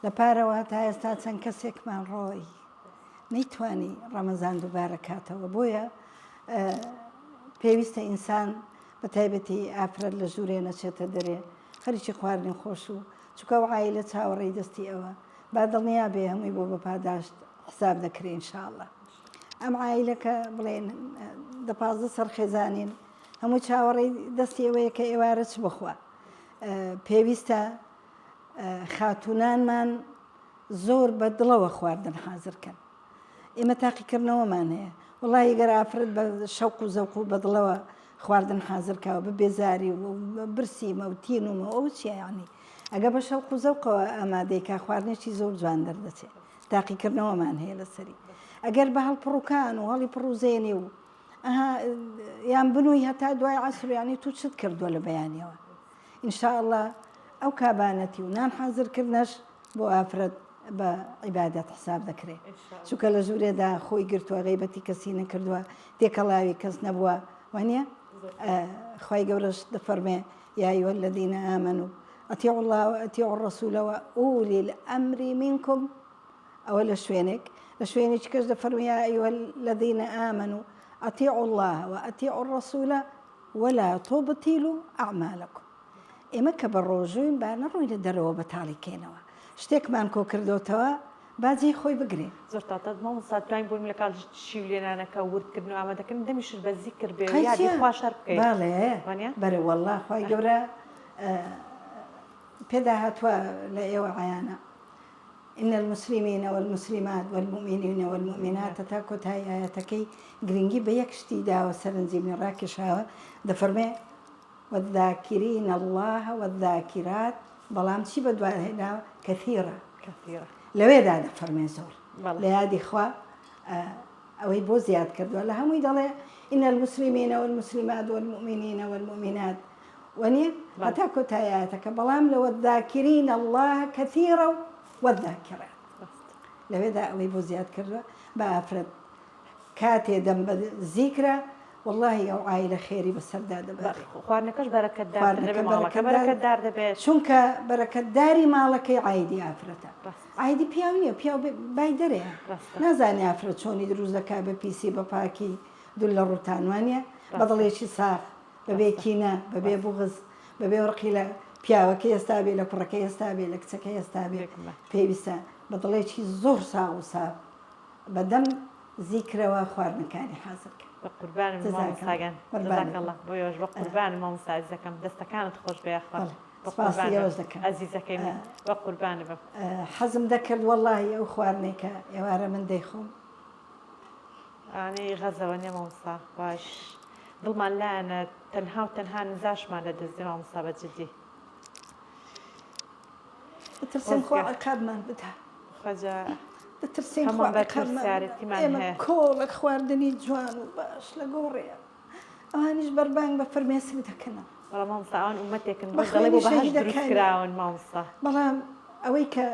لە پارەوە تا ئێستا چەند کەسێکمان ڕۆی نەیتوانی ڕەمەزان دووبارە کاتەوە بۆیە پێویستە ئینسان بە تایبەتی ئافرەت لە ژوورێ نەچێتە دەرێ خەریکی خواردنی خۆش و چکە و عایلە چاوەڕێی دەستی ئەوە با دڵنیا بێ هەمووی بۆ بە پاداشت حساب دەکرێن ئینشاءڵڵا. ئەم عایلەکە بڵێن دە 15 سەرخێزانین هەموو چاوەڕێی دەستی ئەوەیە کە ئێوارە چ بخوا. پێویستە خاتونانمان زۆر بە دڵەوە خواردن حازرکەن. ئێمە تاقیکردنەوەمان هەیە وڵی گەر ئافرەت بە شەوق و زەوق و بەدڵەوە خواردن حازرکەوە بە بێزاری و برسیمە و تینومە ئەو چیە یانی ئەگە بە شەوق و زەوقەوە ئامادەیکە خواردنێکی زۆر جوان دەردەچێت تاقیکردنەوەمان هەیە لەسەری ئەگەر بە هەڵپڕووکان و هەڵی پڕوزێنی و یان بنووی هەتا دوای عەسریانی تو چت کردووە لە بەیانیەوە ئینشاءڵڵا ئەو کابانەتی و نان حازرکردنەش بۆ ئافرەت بە عیبادەت حساب دەکرێت چونکە لە ژوورێدا خۆی گرتووە غیبەتی کەسی نەکردووە تێکەڵاوی کەس نەبووە وانە خوای گەورەش دەفەرمێ یا ئەیها الذین آمنوا ئەطیعوا الله وأطیعوا الرسول وأولی الأمر منکم ئەوە لە شوێنێک لە شوێنێکی کەس دەفەرمێ یا ئەیها الذین آمنوا أطیعوا الله وأطیعوا الرسول ولا تبطلوا أعمالكم. ئێمە کە بە ڕۆژوین با نەڕووی لە دەرەوە بەتاڵیکێنەوە شتێکمان کۆ کردوتەوە باجی خۆی بگرێ زۆر تاتات مامۆستا دوای بووین لە کاڵ شیولێنانەکە وردکردن و ئامادەکردن دەمیشت بە زیکر بێ یادی خوا شەر بکەیت باڵێ بەرێ وەڵڵا خوای گەورە پێدا هاتووە لە ئێوە عیانە إن المسلمين والمسلمات والمؤمنين والمؤمنات تا کۆتایی ئاەتەکەی گرنگی بە یەک شتی داوە سەرنجیمی ڕاکێشاوە دەفەرمێ والذاكرين الله والذاكرات بەڵام چی بە دوای هێناوە کەثیرە لەوێدا دەفەرمێ زۆر لە یادی خوا ئەوەی بۆ زیاد کردووە لە هەمووی دەڵێ إن المسلمين والمسلمات والمؤمنين والمؤمنات وەنیە هەتا کۆتایی ئاەتەکە بەڵام لە والذاكرين الله كثيرا والذاكرات لەوێدا ئەوەی بۆ زیاد کردووە بە ئافرەت کاتێ دەم بە زیکرە والله ئەو عایلە خێری بەسەردا دەبارێ خواردنەکەش بەرەکەتدار دەبێت چونکە بەرەکەتداری ماڵەکەی عایدی ئافرەتە عایدی پیاو نییە پیاو بای دەرەیە نازانێ ئافرەت چۆنی دروست دەکات بە پیسی بە پاکی دوول لە ڕوتانوانە بەدڵێکی ساغ بەبێ کینە بەبێ بوغز بەبێ ڕقی لە پیاوەکە ئێستا بێ لە کوڕەکە ئێستا بێ لە کچەکە ئێستا بێ پێویستە بەدڵێکی زۆر ساغ و ساب بەدەم زیکرەوە خواردنەکانی حازرکە بە قوربانم مامۆستاگەن جەزاکەڵڵا بۆیەوەش بە قوربانم مامۆستا عزیزەکەم دەستەکانت خۆش بێخوا عزیزەکەی من بە قوربانە بم حەزم دەکرد وەڵڵاهی ئەو خواردنێکە ئێوارە من دەیخۆم ئانەی غەزەوە نیە مامۆستا باش دڵمان لایەنە تەنها و تەنها نزاشمان لە دەستێ مامۆستا بەجددی دەترسێن خوا عەقابمان بدا خەجا دەترسێن خوا عەقابمان ئێمە کۆڵێک خواردنی جوان و باش لە گۆڕەیە ئەوانیش بەربانگ بە فەرمێسک دەکەنە بەڵام مامۆستا ئەوان ئومەتێکن دەڵێ بۆ بەهەشت دروستکراون مامۆستا بەڵام ئەوەی کە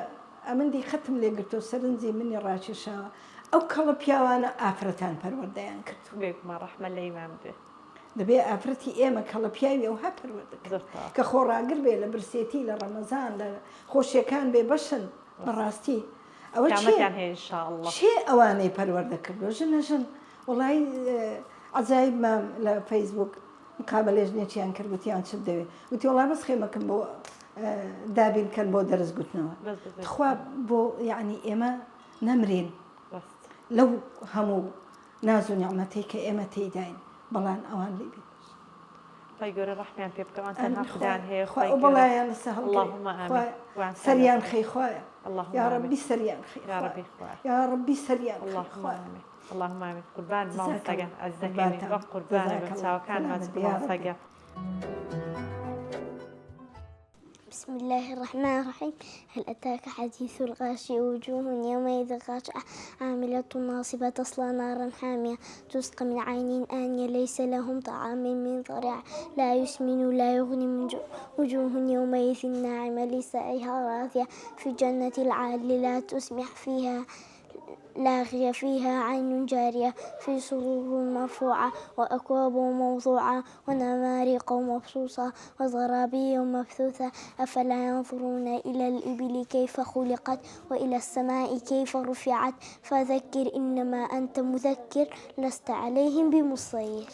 ئەمەندی ختم لێگرتو سەرنجی منی ڕاکێشاوە ئەو کەڵە پیاوانە ئافرەتان پەروەردەیان کرد بێگومان ڕەحمە لە ئیمام بێ دەبێ ئافرەتی ئێمە کەڵە پیاوی ئەو ها پەروەردەکرد کە خۆڕاگر بێ لە برسێتی لە ڕەمەزان لە خۆشیەکان بێ بەشن بەڕاستی ئەوە چێ ئەوانەی پەروەردەکردو ژنەژن وڵی عجایب مام لە فەیسبوک مقابلەی ژنێکیان کرد وتیان چ دەوێت وتی وڵا بەس خێمەکەم بۆ دابینکەن بۆ دەرز گوتنەوە خوا بۆ یعنی ئێمە نەمرین لەو هەموو ناز و نیعمەتەی کە ئێمە تێداین بەڵام ئەوان لێ بێت خی گەورە ڕەحمیان پێ بکەوان تەنها خوددان هەیە بەڵایان لەسە سەریان خەیخوایە یا ڕەبی سەریان یا ڕەبی سەریان اللهم آمين قربان مامۆستاگەن عەزیزەکەی وەک قوربانە بە چاوەکانمان مامۆستاگە بسم الله الرحمن الرحيم هل أتاك حديث الغاشية وجوه يومئذ خاشعة عاملة ناصبة تصلى نارا حامية تسقى من عين آنية ليس لهم طعام من ضريع لا يسمن لا يغني من جوع وجوه يومئذ ناعمة لسعيها راضية في جنة العالي لا تسمع فيها لاغية فيها عين جارية في سرور مرفوعة وأكواب موضوعة ونمارق مبثوثة وزرابي مبثوثة أفلا ينظرون إلى الإبل كيف خلقت وإلى السماء كيف رفعت فذكر إنما أنت مذكر لست عليهم بمسيطر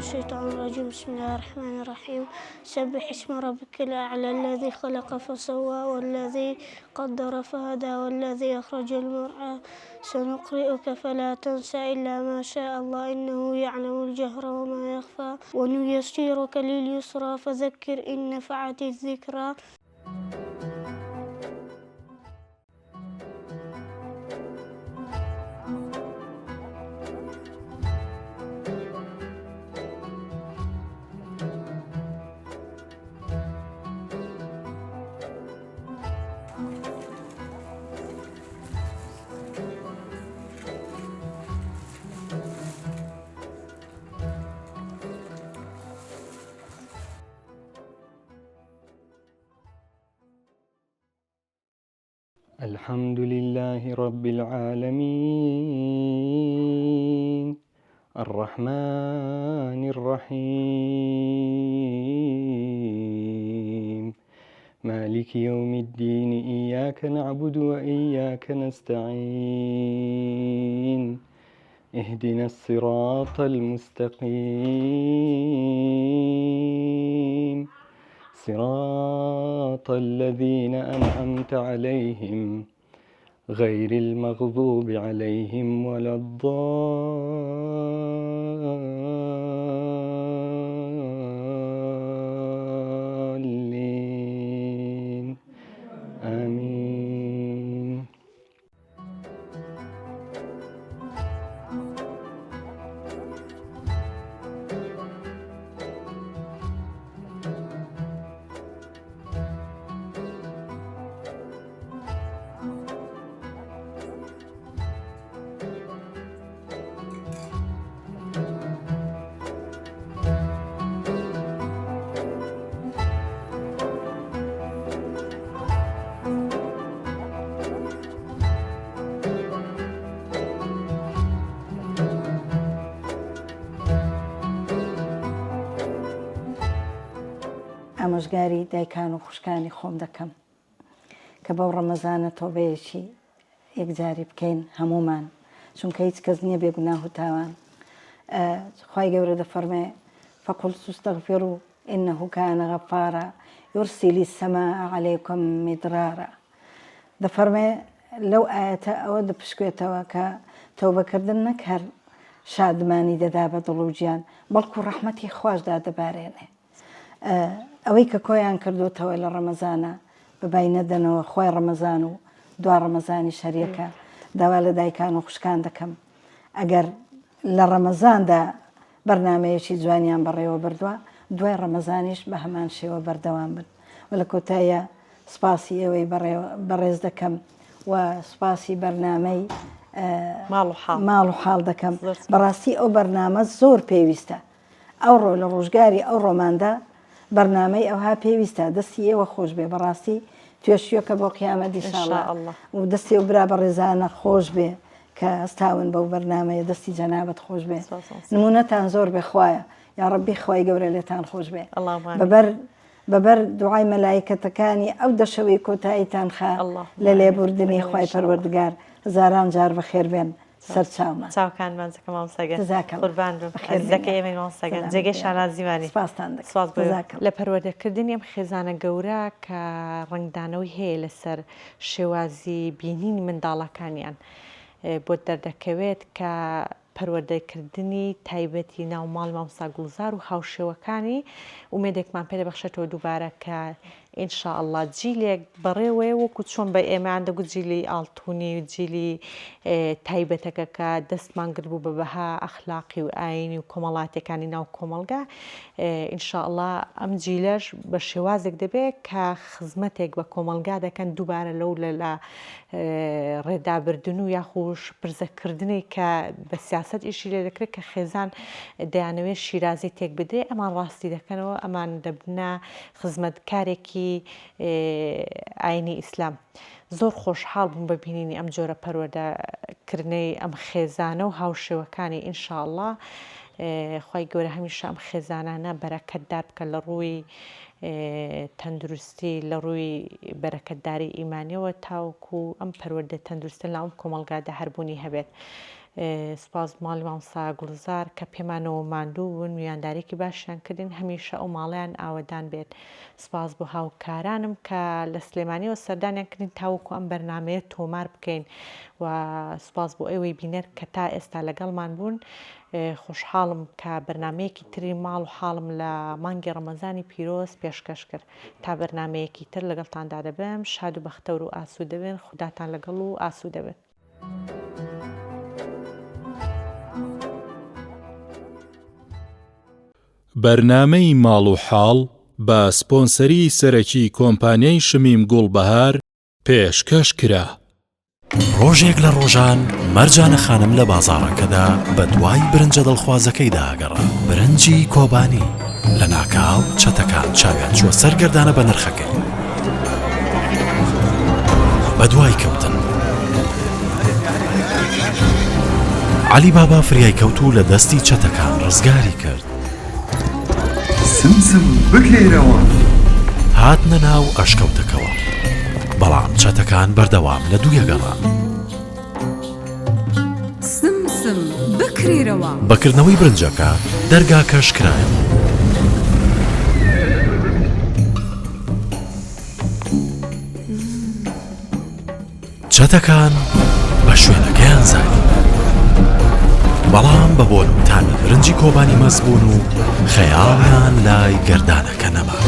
الشيطان الرجيم بسم الله الرحمن الرحيم سبح اسم ربك الأعلى الذي خلق فسوى والذي قدر فهدى والذي أخرج المرعى سنقرئك فلا تنسى إلا ما شاء الله إنه يعلم الجهر وما يخفى ونيسرك لليسرى فذكر إن نفعت الذكرى الحمد لله رب العالمين الرحمن الرحيم مالك يوم الدين إياك نعبد وإياك نستعين اهدنا الصراط المستقيم صراط الذين أنعمت عليهم غير المغضوب عليهم ولا الضالين ڕۆژگاری دایکان و خوشکانی خۆم دەکەم کە بەو ڕەمەزانە تۆبەیەکی یەکجاری بکەین هەمومان، چونکە هیچ کەس نییە بێگوناه و تاوان. خوای گەورە دەفەرمێ فقلت استغفروا إنه كان غفارا يرسل السماء عليكم مدرارا. دەفەرمێ لەو ئاەتە ئەوە دەپشکێتەوە کە تەوبەکردن نەک هەر شادمانی دەدا بە دڵ و گیان، بەڵکو ڕەحمەتی خواشدا دەبارێنێ. ئەوەی کە کۆیان کردوتەوە لە ڕەمەزانە بەبای نەدەنەوە خۆی ڕەمەزان و دوا ڕەمەزانی شەریەکە داوا لە دایکان و خوشکان دەکەم ئەگەر لە ڕەمەزاندا بەرنمەیەکی جوانیان بەڕێوە بردووە دوای ڕەمەزانیش بە هەمان شێوە بەردەوام بن. و لە کۆتاییە سپاسی ئەوەی بەڕێز دەکەم و سپاسی بەرنامەی ماڵ و حاڵ دەکەم. بەڕاستی ئەو بەرنامە زۆر پێویستە. ئەوڕۆ لە ڕۆژگاری ئەو ڕۆماندا بەرنامەی ئەوها پێویستە. دەستی ئێوە خۆش بێ، بەڕاستی توێشیۆکە بۆ قیامەتی ئینشاءالله و دەستی و برا بە ڕێزانە خۆش بێ کە ئەستاون بەو بەرنامەیە، دەستی جەنابەت خۆش بێ، نمونەتان زۆر بێخوایە. یا ڕەبی خوای گەورە لێتان خۆش بێ. بەبەر دوعای مەلایکەتەکانی ئەو دەشەوەی کۆتاییتان خا لە لێبوردنی خوای پەروەردگار هەزاران جار بەخێر بێن سەرچاومە. چاوکانمان جەکە مامۆستاگەر قوربان بم. عەزیزەکە ئێمەی مامۆستاگەر جێگەی شانازیوانی سپاستان دەکەم. سپاس لە پەروەردەکردنی ئەم خێزانە گەورە کە ڕنگدانەوەی هەیە لەسەر شێوازی بینینی منداڵەکانیان بۆ دەردەکەوێت کە پەروەردەکردنی تایبەتی ناوماڵ مامۆستا گوڵزار و هاوشێوەکانی ومێدێکمان پێ دەبەخشێتەوە دووبارە کە ئینشاءالله جیلێک بەڕێوێ وەکو چۆن بە ئێمەیان دەگوت جیلی ئاڵتونی و جیلی تایبەتەکە کە دەستمان کرد بوو بە بەها ئەخلاقی و ئاینی و کۆمەڵاتەکانی ناو کۆمەلگا. ئینشاءالله ئەم جیلەش بە شێوازێک دەبێت کە خزمەتێک بە کۆمەلگا دەکەن دووبارە لەو لە ڕێدابردن و یاخوش پرزەکردنی کە بە سیاست ئیشی لێ دەکرێت کە خێزان دەیانەوێت شیرازی تێک بدرێ، ئەمان ڕاستی دەکەنەوە، ئەمان دەبنە خزمەتکارێکی ئاینی ئیسلام. زۆر خۆشحاڵ بووم بە بینینی ئەم جۆرە پەروەردەکردنەی ئەم خێزانە و هاوشێوەکانی ئینشاءالله خوای گەورە هەمیشە ئەم خێزانانە بەرەکەتدار بکە لە ڕووی تەندروستی، لە ڕووی بەرەکەتداری ئیمانیەوە تاوەکو ئەم پەروەردە تەندروستن لە ئەم کۆمەلگادا هەربوونی هەبێت. سپاس ماڵی مامۆستا گوڵزار کە پێمانەوە ماندوو بوون، ویاندارێکی باشیان کردن، هەمیشە ئەو ماڵیان ئاوەدان بێت. سپاس بۆ هاوکارانم کە لە سلێمانیەوە سەردانیان کردین تاوەکو ئەم بەرنامەیە تۆمار بکەین و سپاس بۆ ئەوەی بینەر کە تا ئێستا لەگەڵمان بوون. خۆشحاڵم کە بەرنمەیەکی تری ماڵ و حاڵم لە مانگی ڕەمەزانی پیرۆز پێشکەش کرد. تا بەرنمەیەکی تر لەگەڵتاندا دەبم. شاد و بەختەور و ئاسوودە بن. خوداتان لەگەڵ و ئاسوودە بن. بەرنامەی ماڵ و حاڵ بە سپۆنسەری سەرەکی کۆمپانیای شمیم گوڵبەهار پێشکەش کرا. ڕۆژێک لە ڕۆژان مەرجانە خانم لە بازاڕەکەدا بە دوای برنجە دڵخوازەکەی داگەڕا. برنجی کۆبانی لە ناکاو چەتەکان چاویان چوە سەرگەردانە بە نرخەکەی. بە دوای کەوتن علی بابا فریای کەوت و لە دەستی چەتەکان ڕزگاری کرد. سمسم بکەیرەوە. هاتنە ناو ئەشکەوتەکەوە، بەڵام چەتەکان بەردەوام لە دوویەگەڕان. سمسم بکرێرەوە. بەکردنەوەی برنجەکە دەرگاکەش کرایەوە. چەتەکان بە شوێنەکەیان زانی، بەڵام بە بۆنوتان برنجی کۆبانی مەزبوون و خەیاڵیان لای گەردانەکە نەما.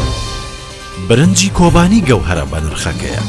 برنجی کۆبانی گەوهرە بە نرخەکەیە.